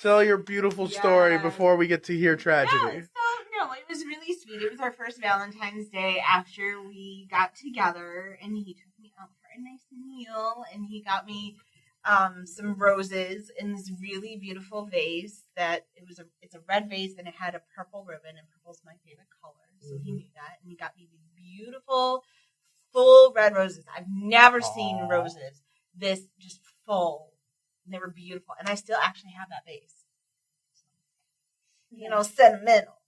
Tell your beautiful story before we get to hear tragedy. No, it was really sweet. It was our first Valentine's Day after we got together, and he took me out for a nice meal, and he got me some roses in this really beautiful vase it's a red vase, and it had a purple ribbon, and purple's my favorite color, so he knew that, and he got me these beautiful full red roses. I've never seen roses this just full. They were beautiful, and I still actually have that vase. Sentimental.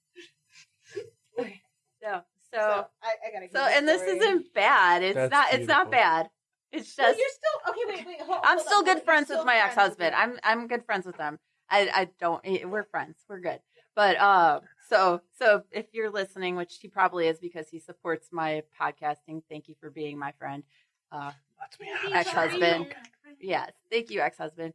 So I gotta. And this isn't bad. It's not bad. It's just. Well, you're still okay. Wait. I'm still good friends with my ex-husband. I'm good friends with them. I don't. We're friends. We're good. But so if you're listening, which he probably is because he supports my podcasting, thank you for being my friend. Ex-husband. Yes, thank you, ex-husband.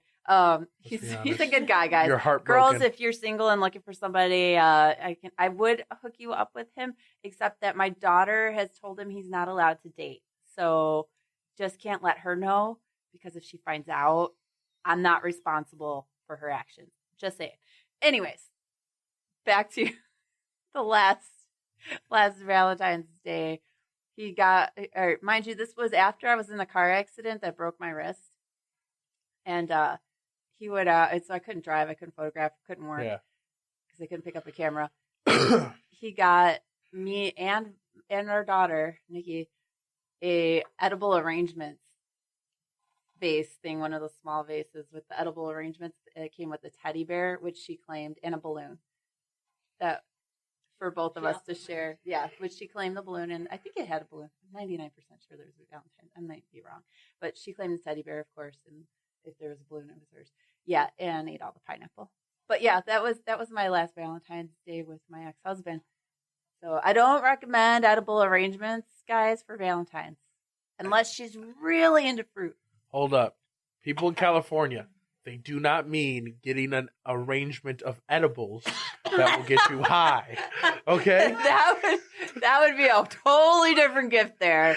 He's a good guy, guys. You're heartbroken. Girls, if you're single and looking for somebody, I would hook you up with him. Except that my daughter has told him he's not allowed to date, so just can't let her know, because if she finds out, I'm not responsible for her actions. Just saying. Anyways, back to the last Valentine's Day. He got, or mind you, this was after I was in a car accident that broke my wrist. And he would, so I couldn't drive, I couldn't photograph, couldn't work. Yeah. Because I couldn't pick up a camera. He got me and our daughter, Nikki, a edible arrangements vase thing, one of those small vases with the edible arrangements. It came with a teddy bear, which she claimed, and a balloon. That for both of us to share. Yeah, which she claimed the balloon, and I think it had a balloon. I'm 99% sure there was a Valentine. I might be wrong. But she claimed the teddy bear, of course, and if there was a balloon, it was hers. Yeah, and ate all the pineapple. But yeah, that was my last Valentine's Day with my ex-husband. So I don't recommend edible arrangements, guys, for Valentine's. Unless she's really into fruit. Hold up. People in California, they do not mean getting an arrangement of edibles that will get you high. Okay? That would be a totally different gift there.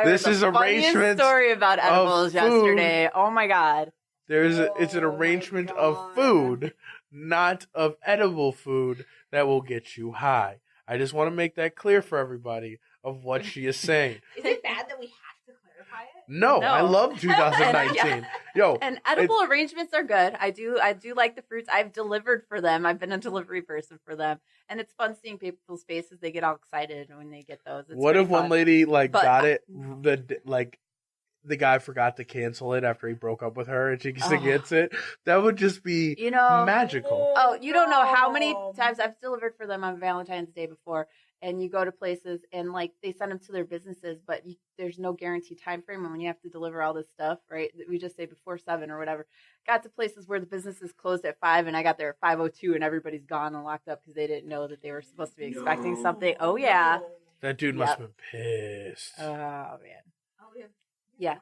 This is arrangement story about edibles yesterday. Oh my god. It's an arrangement of food, not of edible food that will get you high. I just want to make that clear for everybody of what she is saying. Is it bad that we have to clarify it? No. I love 2019. Yo, And edible arrangements are good. I do like the fruits. I've delivered for them. I've been a delivery person for them, and it's fun seeing people's faces. They get all excited when they get those. It's what if fun. one lady got it? The guy forgot to cancel it after he broke up with her, and she gets it. That would just be magical. Oh, you don't know how many times I've delivered for them on Valentine's Day before. And you go to places and they send them to their businesses, but there's no guaranteed time frame. And when you have to deliver all this stuff, right? We just say before 7 or whatever. Got to places where the business is closed at 5, and I got there at 5:02, and everybody's gone and locked up because they didn't know that they were supposed to be expecting something. Oh yeah, that dude must have been pissed. Oh man. Oh, we have yeah.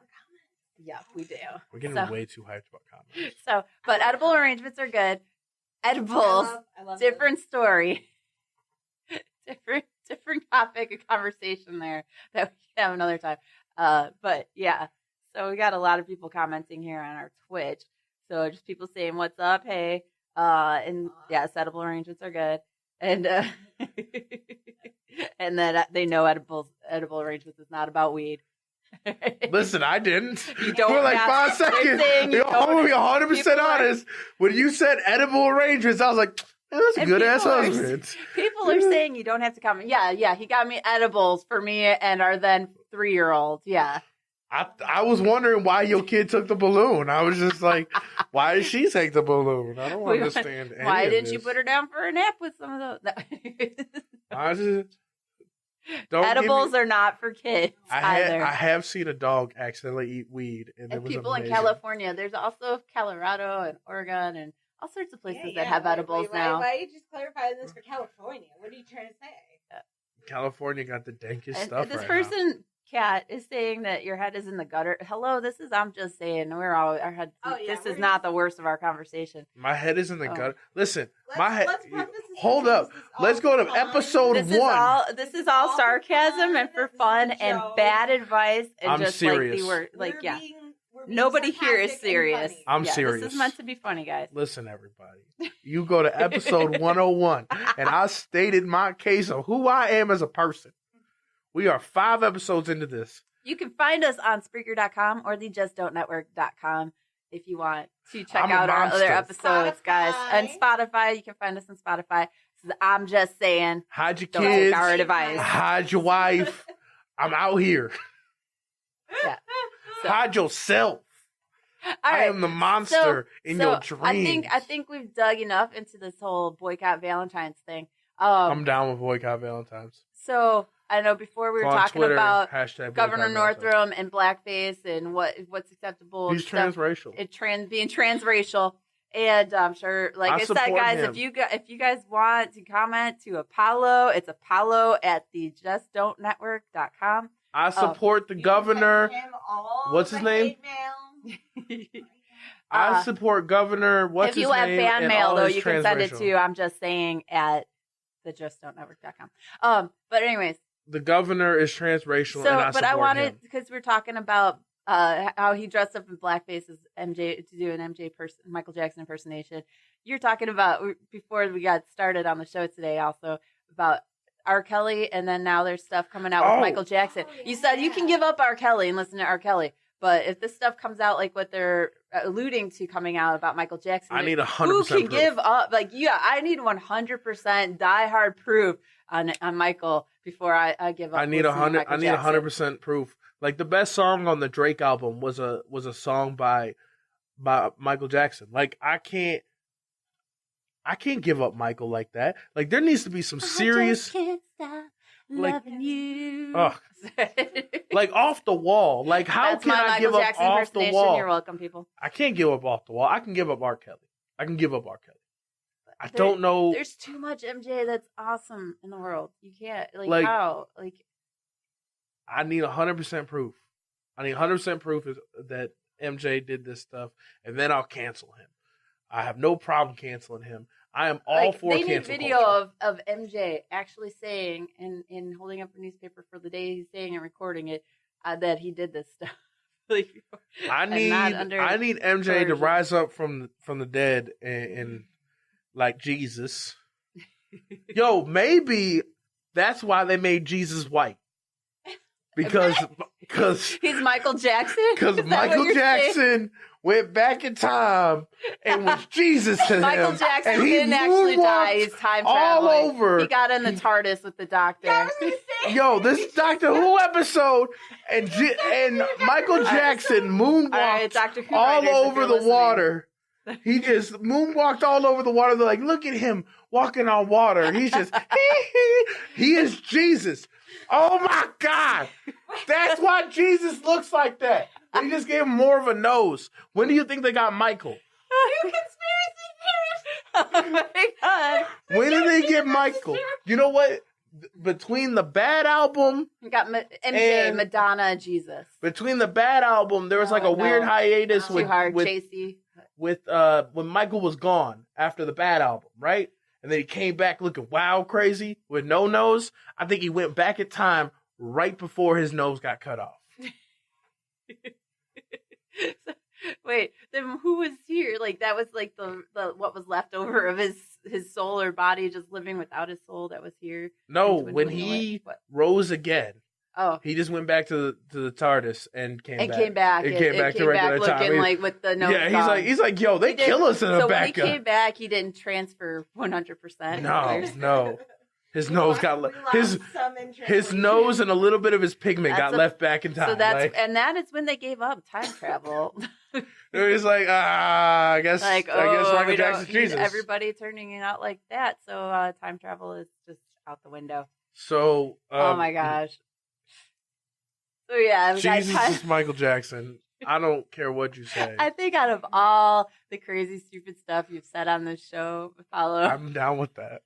Yeah, we do. We're getting way too hyped about comments. But edible arrangements are good. Edibles, I love different story. Different topic of conversation there that we can have another time. But yeah, so we got a lot of people commenting here on our Twitch. So just people saying, "What's up? Hey." And yes, edible arrangements are good. And and that they know edible arrangements is not about weed. Listen, I didn't. You don't for like have, 5 seconds. I'm gonna be 100% honest. When you said edible arrangements, I was like, man, that's a good ass husband. People are saying you don't have to comment. Yeah, he got me edibles for me and our then 3-year-old. Yeah. I was wondering why your kid took the balloon. I was just like, why did she take the balloon? I don't understand. Why didn't you put her down for a nap with some of those? Edibles are not for kids. I have seen a dog accidentally eat weed, and it was people amazing. in California. There's also Colorado and Oregon and all sorts of places that have edibles now. Why are you just clarifying this for California? What are you trying to say? California got the dankest stuff. This right person, now. Kat, is saying that your head is in the gutter. Hello, I'm just saying our head. This is not the worst of our conversation. My head is in the gutter. Listen, let's hold up. Let's go to episode 1. This is all sarcasm and for fun and bad advice and I'm just serious. we're nobody here is serious. I'm serious. This is meant to be funny, guys. Listen, everybody. You go to episode 101, and I stated my case of who I am as a person. We are 5 episodes into this. You can find us on Spreaker.com or the JustDon'tNetwork.com if you want to check out our other episodes, guys. And Spotify, you can find us on Spotify. I'm just saying. Hide your don't kids. Take our advice. Hide your wife. I'm out here. Yeah. Hide yourself. I am the monster in your dreams. I think we've dug enough into this whole boycott Valentine's thing. I'm down with boycott Valentine's. So I know before we were talking Twitter, about #Governor Governor Northam and blackface and what's acceptable. He's transracial. Being transracial. And I'm sure, like I said, guys, him. if you guys want to comment to Apollo, it's Apollo at the JustDon'tNetwork.com. I support the governor. What's his name? I support Governor. What's his name? If you have fan mail, though, you can send it to. I'm just saying at the JustDon'tNetwork.com. But anyways, the governor is transracial, and I support I wanted him. because we're talking about how he dressed up in blackface as MJ to do an Michael Jackson impersonation. You're talking about before we got started on the show today, also about R. Kelly, and then now there's stuff coming out with Michael Jackson. You said you can give up R. Kelly and listen to R. Kelly, but if this stuff comes out like what they're alluding to coming out about Michael Jackson, I need 100%. Who can give up? I need 100% diehard proof on Michael before I give up. I need 100. I need 100% proof. Like the best song on the Drake album was a song by Michael Jackson. Like I can't give up Michael like that. Like there needs to be some serious. I just can't stop loving you. Like off the wall. Like how That's can my I Michael give Jackson up off the wall? You're welcome, people. I can't give up off the wall. I can give up R. Kelly. I can give up R. Kelly. I don't know. There's too much MJ that's awesome in the world. You can't like how like. I need 100% proof. I need 100% proof that MJ did this stuff, and then I'll cancel him. I have no problem canceling him. I am all for cancel culture. They need video of MJ actually saying and holding up a newspaper for the day he's saying and recording it that he did this stuff. I need MJ to rise up from the dead and like Jesus. Yo, maybe that's why they made Jesus white. because He's Michael Jackson? because Is that what Michael you're saying? Jackson went back in time and was Jesus to Michael him. Jackson and he didn't actually die. moonwalked He's time all traveling. over. He got in the TARDIS with the doctor. Yeah, I was gonna say. Yo, this Doctor Who episode, and Michael Jackson moonwalked All right, Doctor Who all writers, if over you're the listening. water. He just moonwalked all over the water. They're like, look at him walking on water. He's just, he is Jesus. Oh my God. That's why Jesus looks like that. They just gave him more of a nose. When do you think they got Michael? You conspiracy theorist. Oh my God. When did they get Michael? You know what? Between the Bad album, We got MJ, And- Madonna, Jesus. between the Bad album, there was like a No, weird no. hiatus Too hard, with Chasey. when Michael was gone after the Bad album, right? And then he came back looking wild crazy with no nose. I think he went back in time right before his nose got cut off. Wait, then who was here? Like that was like the what was left over of his soul or body just living without his soul that was here. No, and when dwindling he away. What? rose again, Oh, he just went back to the TARDIS and came back. It came back to regular time. looking like with the nose. Yeah, gone. he's like, yo, they He did- kill us in a So when he backup. came back, he didn't transfer 100%. No. His nose got We lost his some in his translation. nose and a little bit of his pigment That's got left back in time. So that's like, and that is when they gave up time travel. it was like, I guess Like, I guess oh, Michael we don't Jackson's need Jesus. everybody turning it out like that. So time travel is just out the window. So Oh my gosh. So yeah, we got Jesus time. is Michael Jackson. I don't care what you say. I think out of all the crazy, stupid stuff you've said on this show, Apollo, I'm down with that.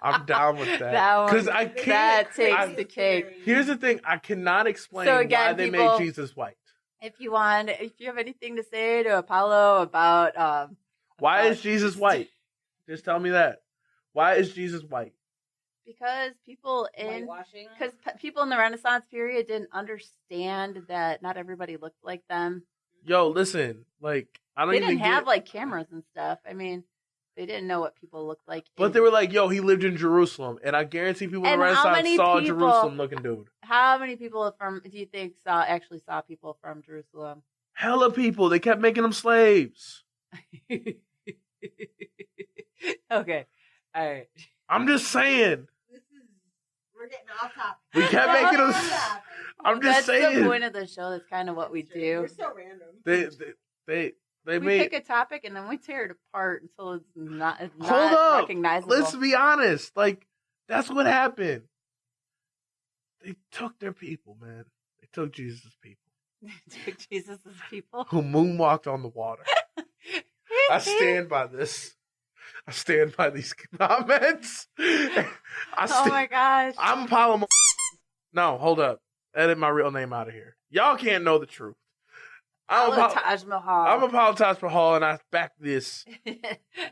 I'm down with that. That one- Because I can't. that takes I- the cake. Here's the thing: I cannot explain So again, why they people- made Jesus white. If you have anything to say to Apollo about Why about- is Jesus white? Just tell me that. Why is Jesus white? because people in Whitewashing. people in the Renaissance period didn't understand that not everybody looked like them. Yo, listen, like I don't They even didn't have get, like cameras and stuff. I mean, they didn't know what people looked like. but they were like, yo, he lived in Jerusalem, and I guarantee people in And the how Renaissance many saw a people- Jerusalem looking dude. How many people do you think actually saw people from Jerusalem? Hella people. They kept making them slaves. Okay, all right. I'm just saying. We're getting off topic. We kept making them. I'm just That's saying. the point of the show. That's kind of what we do. We're so random. They We made. pick a topic and then we tear it apart until it's not Hold up. recognizable. Let's be honest. Like that's what happened. They took their people, man. They took Jesus' people Took Jesus' people. who moonwalked on the water. I stand by this. I stand by these comments. Oh my gosh. I'm Apollo. No, hold up. Edit my real name out of here. Y'all can't know the truth. I'm Apollo Taj Mahal. Apollo Taj Mahal, and I back this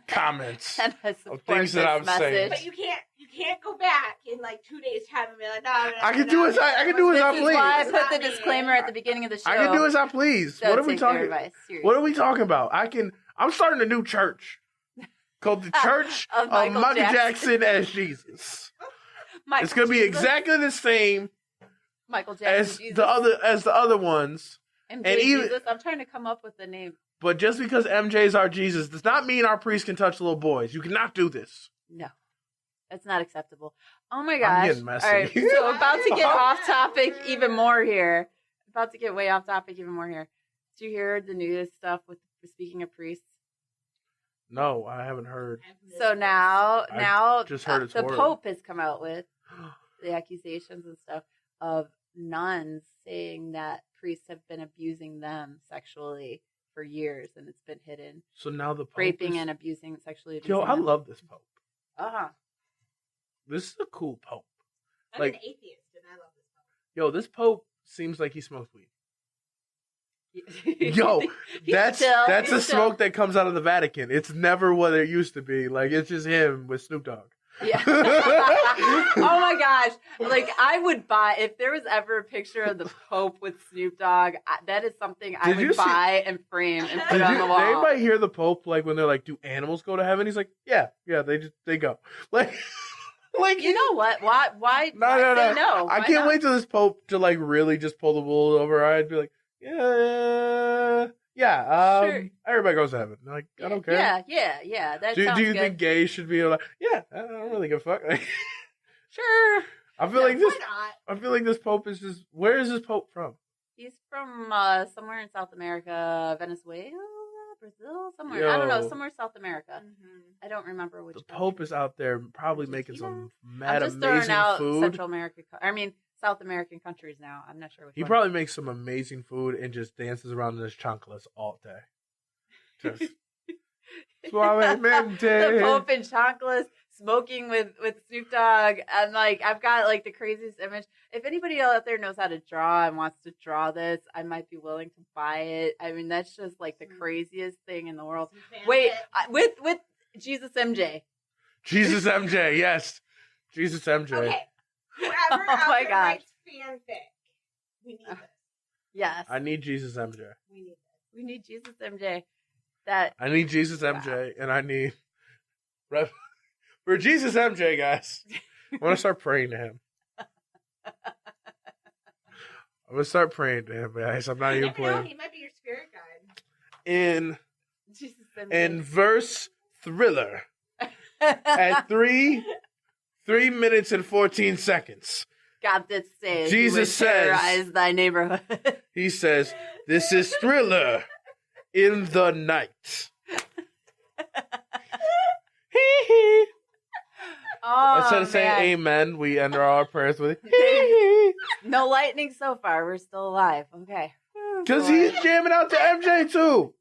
comments. And I support things that this I'm saying. But you can't go back in like 2 days time and be like, no, I can do as I can do as I This is why I please. put the disclaimer at the beginning of the show. I can do as I please. Don't What are we take their talking? advice seriously. What are we talking about? I'm starting a new church called the Church Of of Michael Michael Jackson. Jackson as Jesus. Michael It's gonna be Jesus, exactly the same Michael Jackson as Jesus. the other ones. MJ and even- Jesus. I'm trying to come up with the name. But just because MJ's our Jesus does not mean our priest can touch little boys. You cannot do this. No, that's not acceptable. Oh my I'm gosh! getting messy. All right, so about to get off topic even more here. About to get way off topic even more here. Did you hear the newest stuff with speaking of priests? No, I haven't heard. So now just heard it's the horrible. Pope has come out with the accusations and stuff of nuns saying that priests have been abusing them sexually for years, and it's been hidden, So now the Pope raping is- and abusing sexually. Abusing Yo, I them. love this Pope. Uh-huh. This is a cool Pope. I'm Like- an atheist and I love this book. Yo, this Pope seems like he smokes weed. He's Yo, that's still- a he's still- smoke that comes out of the Vatican. It's never what it used to be. Like it's just him with Snoop Dogg. Yeah. Oh my gosh! Like I would buy if there was ever a picture of the Pope with Snoop Dogg. That is something I Did you would see- buy and frame and put Did on the wall. anybody hear the Pope like when they're like, "Do animals go to heaven?" He's like, "Yeah, they go." Like Like, You know what? Why No. say no? I Why can't not? wait till this Pope to like really just pull the wool over our eyes. Be like, yeah. Sure. Everybody goes to heaven. Like, I don't care. Yeah. That Do sounds you good. think gays should be like? Yeah, I don't really give a fuck. Sure. I feel like this. Why not? I feel like this Pope is just. Where is this Pope from? He's from somewhere in South America, Venezuela, Brazil, somewhere. I don't know, Yo. somewhere South America. I don't remember which. The country. Pope is out there probably making Argentina? some mad I'm just throwing amazing out food. Central America. South American countries now. I'm not sure which. He one. probably makes some amazing food and just dances around in his chanclas all day. Just suavemente. The Pope in chocolates, smoking with Snoop Dogg, and like I've got like the craziest image. If anybody out there knows how to draw and wants to draw this, I might be willing to buy it. I mean, that's just like the craziest thing in the world. Wait, with Jesus MJ. Jesus MJ, yes. Jesus MJ. Okay. Whoever Oh out my there gosh. writes fanfic, we need this. Yes, I need Jesus MJ. We need this. we need Jesus MJ. That I need Jesus MJ, and I need for Jesus MJ, guys. I want to start praying to him. I'm gonna start praying to him, guys. I'm not You even never know, playing. he might be your spirit guide. In Jesus MJ. verse Thriller at 3 minutes and 14 seconds. God did say Jesus he would says- terrorize thy neighborhood. He says, "This is Thriller in the night." Hee hee. Oh, Instead of saying man. amen, we end our prayers with hee hee. No lightning so far. We're still alive. Okay. Because he's jamming out to MJ too.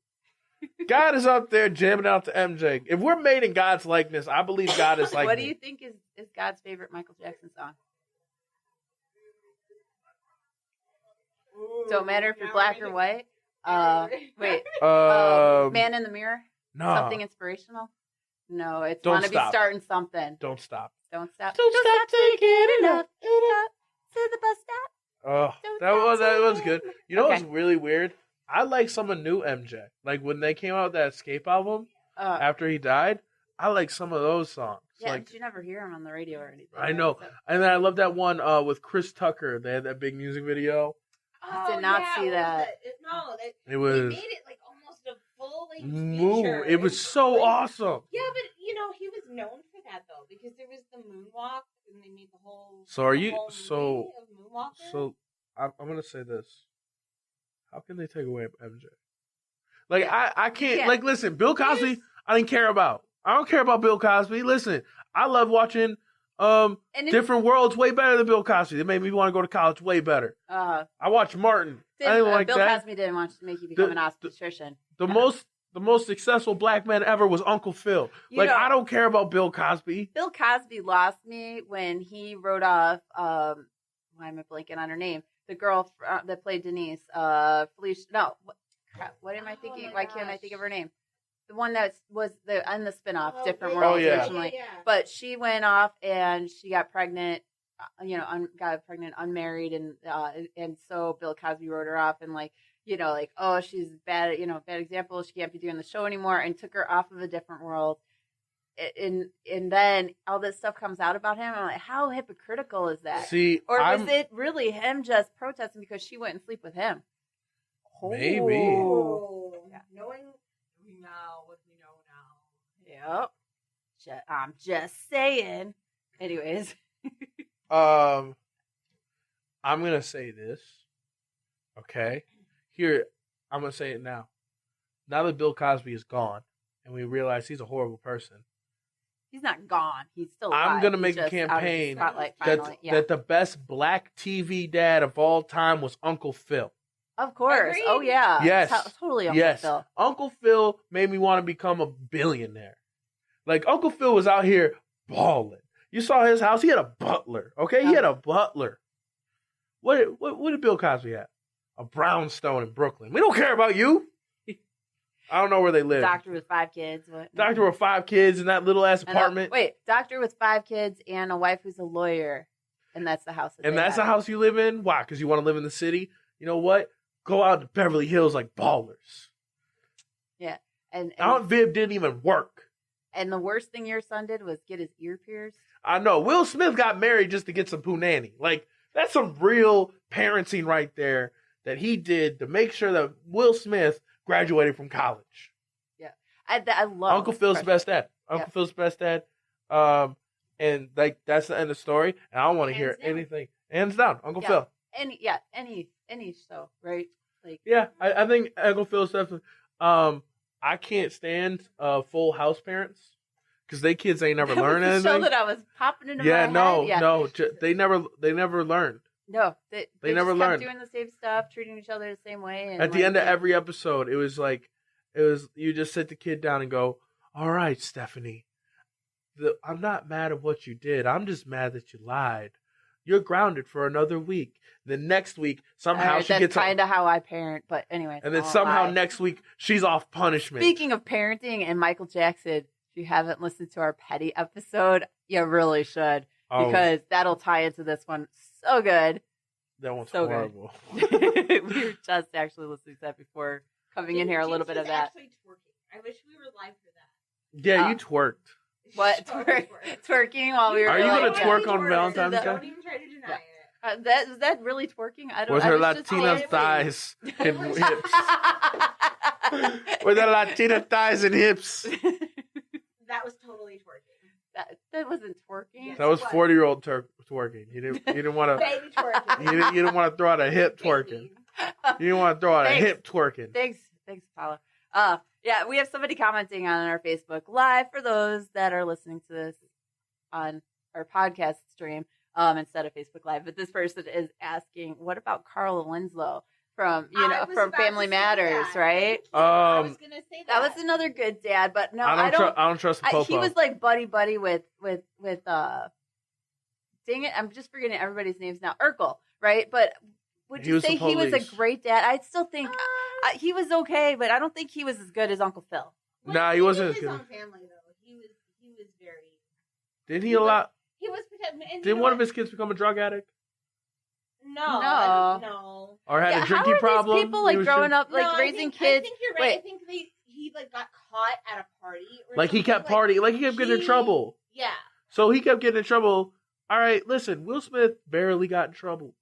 God is up there jamming out to MJ. If we're made in God's likeness, I believe God is like What me. do you think is God's favorite Michael Jackson song? Don't matter if you're black or white. Wait. Man in the Mirror? no. Something inspirational? No, it's Don't wanna be stop. starting something. Don't stop. Don't stop. Don't stop taking it up. To the bus stop. Oh, Don't that stop was taking good. it. You know Okay. what's really weird? I like some of new MJ. Like when they came out with that Escape album after he died, I like some of those songs. yeah, Like, but you never hear him on the radio or anything. I know. So- and then I love that one with Chris Tucker. They had that big music video. I did not see what was that. it? No, It they was made it like almost a full length Moo. feature. It was so like, awesome. Yeah, but he was known for that though because there was the moonwalk and they made the whole. So are the you? whole So movie of Moonwalker. so I'm gonna say this. How can they take away MJ? Like I can't. Yeah. Like listen, Bill Cosby. Yes. I didn't care about. I don't care about Bill Cosby. Listen, I love watching And it's, Different Worlds way better than Bill Cosby. They made me want to go to college way better. I watched Martin. I didn't like Bill that. Cosby didn't want to make you become an obstetrician. The most successful black man ever was Uncle Phil. You Like know- I don't care about Bill Cosby. Bill Cosby lost me when he wrote off. Why am I blanking on her name? The girl that played Denise, Felicia. No, crap. What am I thinking? my Why can't I gosh. think of her name? The one that was on the spinoff, Oh, Different yeah, Worlds yeah. originally. But she went off and she got pregnant. Got pregnant, unmarried, and so Bill Cosby wrote her off and oh, she's bad, bad example. She can't be doing the show anymore, and took her off of A Different World. And then all this stuff comes out about him. I'm like, how hypocritical is that? See, Or was it really him just protesting because she wouldn't sleep with him? Maybe. Oh, Yeah. knowing we know what we know now. Yep. I'm just saying. Anyways. I'm gonna say this. Okay. Here, I'm gonna say it now. Now that Bill Cosby is gone and we realize he's a horrible person, He's not gone. He's still alive. I'm gonna He's make a just out of the campaign spotlight that finally. that the best black TV dad of all time was Uncle Phil. Of course. Agreed. Oh yeah. Yes. Totally Uncle Yes. Phil. Uncle Phil made me want to become a billionaire. Like Uncle Phil was out here balling. You saw his house. He had a butler. Okay, he had a butler. What did Bill Cosby have? A brownstone in Brooklyn. We don't care about you. I don't know where they live. Doctor with 5 kids. What? Doctor with 5 kids in that little ass And, apartment. wait, doctor with 5 kids and a wife who's a lawyer, and that's the house. And that's the house you live in? Why? Because you want to live in the city? You know what? Go out to Beverly Hills like ballers. Yeah, and Aunt Viv didn't even work. the worst thing your son did was get his ear pierced. I know. Will Smith got married just to get some punani. Like, that's some real parenting right there that he did to make sure that Will Smith graduated from college. Yeah. I love Uncle Phil's the best dad. Yeah. Phil's the best dad. And like that's the end of the story. And I don't want to hear anything. Hands down, Uncle Phil. Any show, right? Like, yeah, I think Uncle Phil's definitely. I can't stand Full House parents because they kids ain't never learned anything. Show that I was popping into my head. No, they never learned. No, they never just learned. Kept doing the same stuff, treating each other the same way. And at the end of every episode, it was you just sit the kid down and go, "All right, Stephanie, I'm not mad at what you did. I'm just mad that you lied. You're grounded for another week. The next week, somehow she gets kind of how I parent, but anyway. And then somehow next week, she's off punishment. Speaking of parenting and Michael Jackson, if you haven't listened to our Petty episode, you really should. Because that'll tie into this one so good. That one's so horrible. Good. We were just actually listening to that before coming in here, a little bit of that. Actually twerking. I wish we were live for that. Yeah, you twerked. What? Twerking while we were Are you going to twerk on twerk. Valentine's Day? Don't even try to deny it. Was that really twerking? I don't. With her Latina thighs and hips. With her Latina thighs and hips. That was totally twerking. That wasn't twerking. Yes, that was 40-year-old twerking. You didn't want to. Baby twerking. You didn't want to throw out a hip twerking. You didn't want to throw out a hip twerking. Thanks, Paula. Yeah, we have somebody commenting on our Facebook Live for those that are listening to this on our podcast stream instead of Facebook Live. But this person is asking, what about Carla Winslow from Family Matters, right? I was gonna say that was another good dad, but no, I don't trust the Popo. He was like buddy with dang it, I'm just forgetting everybody's names now. Urkel, right? But would you say he was a great dad? I still think he was okay, but I don't think he was as good as Uncle Phil. Nah, he wasn't as good. His own family though. He was very. Did he allow? He was. Did one of his kids become a drug addict? No. Or had a drinking problem? People like growing up, like raising kids. I think you're right. I think he like got caught at a party. Like he kept partying. Like he kept getting in trouble. Yeah. So he kept getting in trouble. All right, listen. Will Smith barely got in trouble.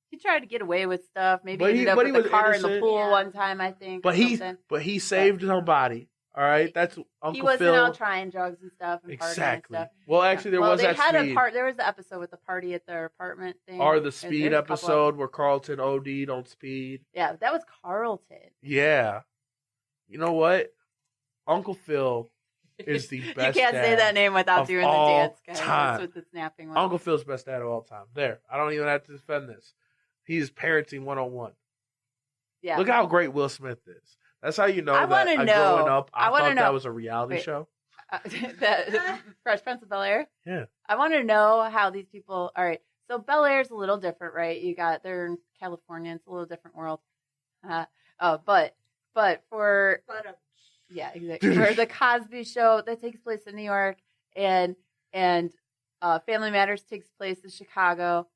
He tried to get away with stuff. Maybe he ended up with a car in the pool one time, I think. But he saved nobody. All right, that's Uncle Phil. He wasn't out trying drugs and stuff. And exactly. And stuff. Well, actually, there was that speed. There was the episode with the party at their apartment thing. Or the speed episode where Carlton OD'd on speed. Yeah, that was Carlton. Yeah. You know what? Uncle Phil is the best. You can't say that name without doing the dance, guys. Time. That's what the snapping was. Uncle Phil's best dad of all time. There. I don't even have to defend this. He's parenting 101. Yeah. Look how great Will Smith is. That's how you know growing up, I thought that was a reality show. The Fresh Prince of Bel-Air? Yeah. I want to know how these people... All right, so Bel-Air's a little different, right? They're in California. It's a little different world. But for... Yeah, exactly. For the Cosby Show, that takes place in New York, and Family Matters takes place in Chicago,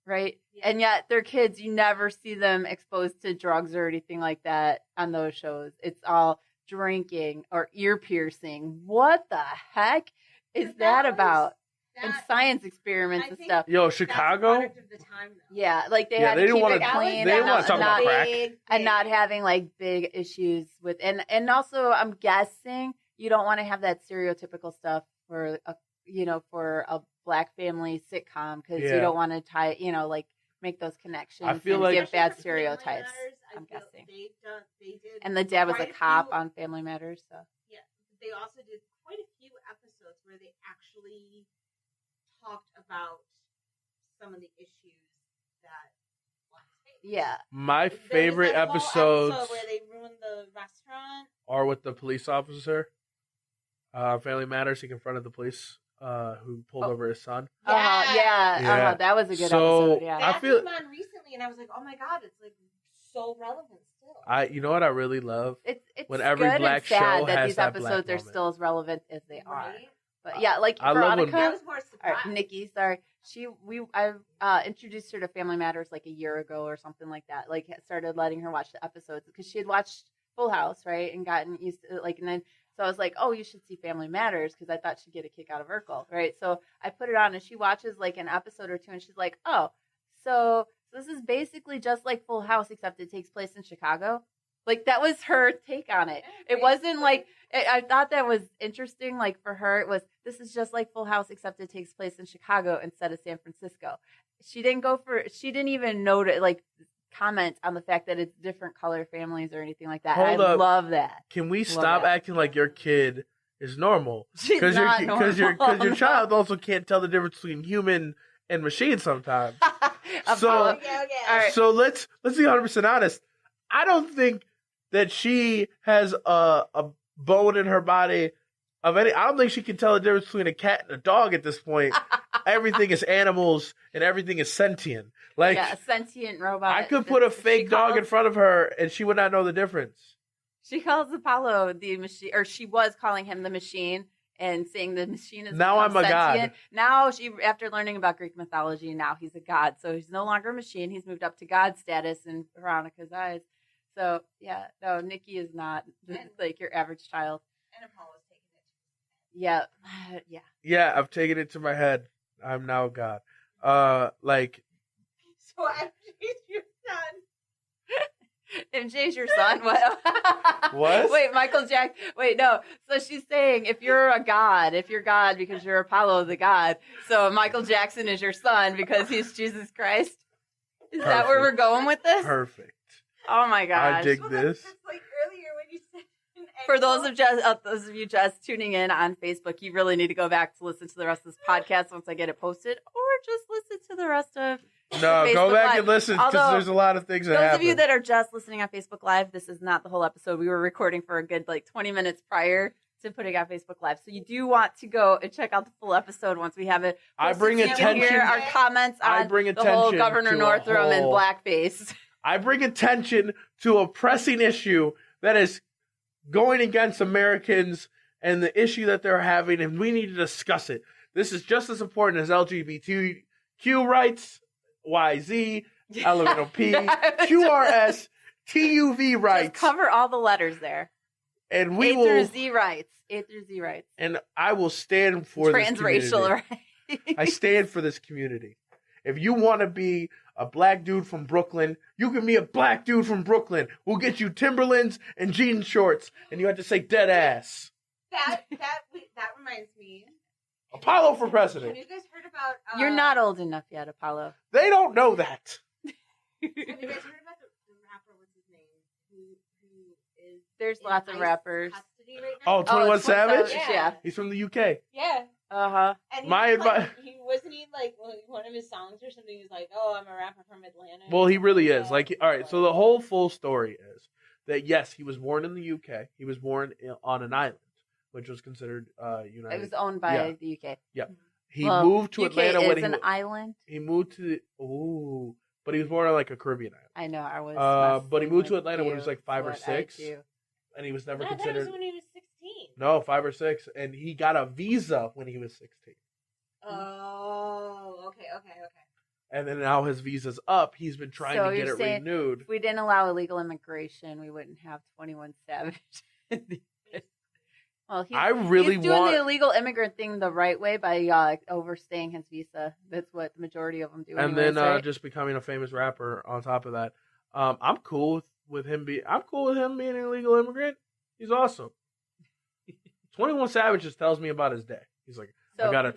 right? Yeah. And yet their kids, you never see them exposed to drugs or anything like that on those shows. It's all drinking or ear piercing. What the heck is that about? And science experiments and stuff. Yo, Chicago? Yeah, like they had to keep it clean. They didn't want to talk about crack. And not having like big issues with, and also I'm guessing you don't want to have that stereotypical stuff for a Black family sitcom because you don't want to tie, like make those connections. I feel like give bad stereotypes. I'm guessing. They did. And the dad was a cop on Family Matters, so yeah. They also did quite a few episodes where they actually talked about some of the issues that Blacks face. Yeah. My favorite episodes where they ruined the restaurant are with the police officer. Family Matters. He confronted the police who pulled over his son. Yeah. That was a good episode. Yeah. That came on recently, and I was like, oh my god, it's like so relevant still. You know what I really love? It's when every good Black and sad show that has these that episodes Black are still as relevant as they are. Right? But yeah, like I love Veronica. I was more surprised. All right, Nikki, sorry. I introduced her to Family Matters like a year ago or something like that. Like started letting her watch the episodes because she had watched Full House, right, and gotten used to and then So I was like, oh, you should see Family Matters because I thought she'd get a kick out of Urkel, right? So I put it on and she watches like an episode or two and she's like, oh, so this is basically just like Full House except it takes place in Chicago. Like that was her take on it. It wasn't like, I thought that was interesting. Like for her, it was, this is just like Full House except it takes place in Chicago instead of San Francisco. She didn't even note like comment on the fact that it's different color families or anything like that. I love that. Can we stop acting like your kid is normal? She's not normal. Because your child also can't tell the difference between human and machine sometimes. So, Okay. All right. so let's be 100% honest. I don't think that she has a bone in her body of any. I don't think she can tell the difference between a cat and a dog at this point. Everything is animals and everything is sentient. Like a sentient robot. I could put a fake dog in front of her and she would not know the difference. She calls Apollo the machine, or she was calling him the machine and saying the machine is Now I'm a sentient. god. Now after learning about Greek mythology, now he's a god. So he's no longer a machine. He's moved up to god status in Veronica's eyes. So yeah, no, Nikki is not like your average child. And Apollo's taking it. Yeah. Yeah, I've taken it to my head. I'm now God. Like So MJ's your son. MJ's your son? What? What? Wait, Michael Jack. Wait, no. So she's saying if you're God because you're Apollo the god, so Michael Jackson is your son because he's Jesus Christ. Is that where we're going with this? Perfect. Oh my gosh. I dig Well, this. That's like earlier when you said an For those animal. of you just tuning in on Facebook, you really need to go back to listen to the rest of this podcast once I get it posted, or just listen to the rest of No, Facebook go back Live. and listen because Although, there's a lot of things that those happen. of you that are just listening on Facebook Live, this is not the whole episode. We were recording for a good 20 minutes prior to putting on Facebook Live. So you do want to go and check out the full episode once we have it. I bring You can attention. hear our comments I on bring the whole attention Governor to a Northam and whole- blackface. I bring attention to a pressing issue that is going against Americans and the issue that they're having, and we need to discuss it. This is just as important as LGBTQ rights, YZ, LMNOP, QRS, TUV rights. Just cover all the letters there. And we A will, through Z rights. A through Z rights. and I will stand for this Transracial community. rights. I stand for this community. If you want to be a black dude from Brooklyn, you can be a black dude from Brooklyn. We'll get you Timberlands and jean shorts, and you have to say dead ass. That reminds me. Apollo for Have president. you guys heard about? You're not old enough yet, Apollo. They don't know that. Have you guys heard about the rapper? What's his name? Who is? There's in lots of ICE rappers. Custody right now? Oh, 21 Savage? Yeah. He's from the UK. Yeah. Uh-huh. And My was like, advice- he wasn't he like one of his songs or something. He was like, "Oh, I'm a rapper from Atlanta." Well, he really is. Like, all right, so the whole full story is that, yes, he was born in the UK. He was born on an island, which was considered United. It was owned by Yeah. the UK. He Well, moved to UK Atlanta is when an island. he moved to but he was born on like a Caribbean island. I know. I was. But he moved to messing Atlanta when he with was like 5 or what I 6, do. and he was never No, that considered. was when he was 16. No, 5 or 6, and he got a visa when he was 16. Oh, okay. And then now his visa's up. He's been trying So to get you're it saying renewed. If we didn't allow illegal immigration, we wouldn't have 21 Savage. Well, I really he's doing want. the illegal immigrant thing the right way by overstaying his visa. That's what the majority of them do. And anyways, then right? just becoming a famous rapper on top of that. I'm cool with him being an illegal immigrant. He's awesome. 21 Savage just tells me about his day. He's like, So- I got a.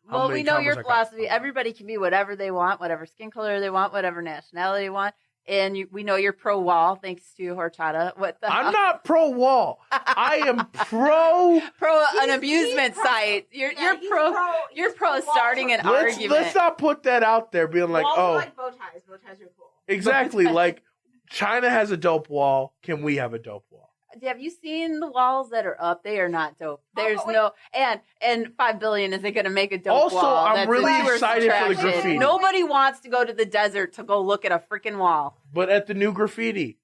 How Well, many we know your commas I got? philosophy. Everybody can be whatever they want, whatever skin color they want, whatever nationality they want. And we know you're pro wall, thanks to horchata. What the I'm not pro wall. I am pro. an amusement pro. site. You're pro starting an argument. Let's not put that out there, being like, Walls oh, are like bow ties. Bow ties are cool. exactly. Like China has a dope wall. Can we have a dope wall? Have you seen the walls that are up? They are not dope. There's wait. no and $5 billion isn't going to make a dope Also, wall. I'm That's really a tourist excited for the attraction. graffiti. Nobody wants to go to the desert to go look at a freaking wall. But at the new graffiti,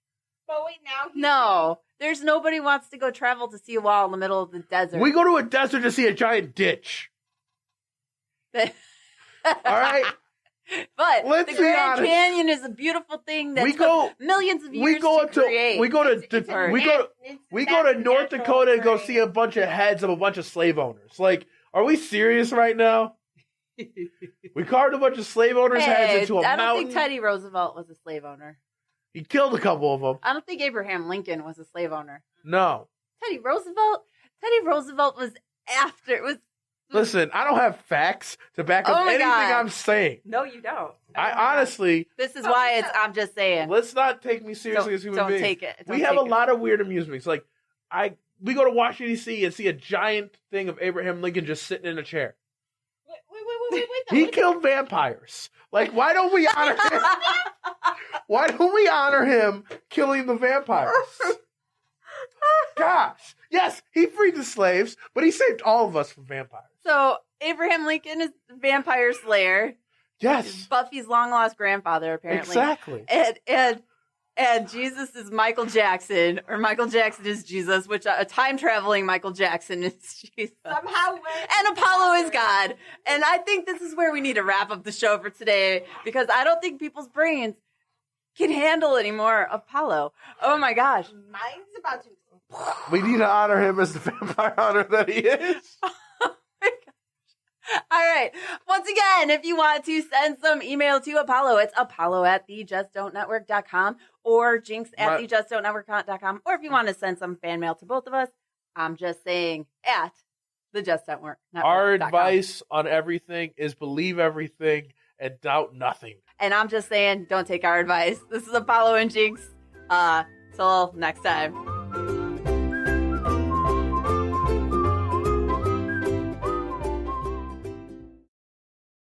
But wait, now he's No, there's nobody wants to go travel to see a wall in the middle of the desert. we go to a desert to see a giant ditch. All right. But Let's the be Grand honest. Canyon is a beautiful thing that We took go- millions of years go to create. we go to North Dakota to go see a it. bunch of heads of a bunch of slave owners. Like, are we serious right now? We carved a bunch of slave owners' heads into a I don't mountain. think Teddy Roosevelt was a slave owner. He killed a couple of them. I don't think Abraham Lincoln was a slave owner. No. Teddy Roosevelt was after it was. Listen, I don't have facts to back up Oh my anything God. I'm saying. No, you don't. I honestly, This is why it's. I'm just saying. let's not take me seriously as human Don't beings. take it. Don't We have take a lot of weird amusements. Like, we go to Washington D.C. and see a giant thing of Abraham Lincoln just sitting in a chair. Wait. He killed vampires. Like, why don't we honor him? Why don't we honor him killing the vampires? Gosh. Yes, he freed the slaves, but he saved all of us from vampires. So Abraham Lincoln is the vampire slayer. Yes. Buffy's long lost grandfather, apparently. Exactly. And Jesus is Michael Jackson, or Michael Jackson is Jesus, which a time traveling Michael Jackson is Jesus. Somehow And Apollo is God. And I think this is where we need to wrap up the show for today, because I don't think people's brains can handle anymore Apollo. Oh my gosh. Mine's about to. We need to honor him as the vampire hunter that he is. All right. Once again, if you want to send some email to Apollo, it's apollo@thejustdon'tnetwork.com or Jinx at thejustdon'tnetwork.com. Or if you want to send some fan mail to both of us, I'm just saying at thejustdon'tnetwork.com. Our advice on everything is believe everything and doubt nothing. And I'm just saying, don't take our advice. This is Apollo and Jinx. Till next time.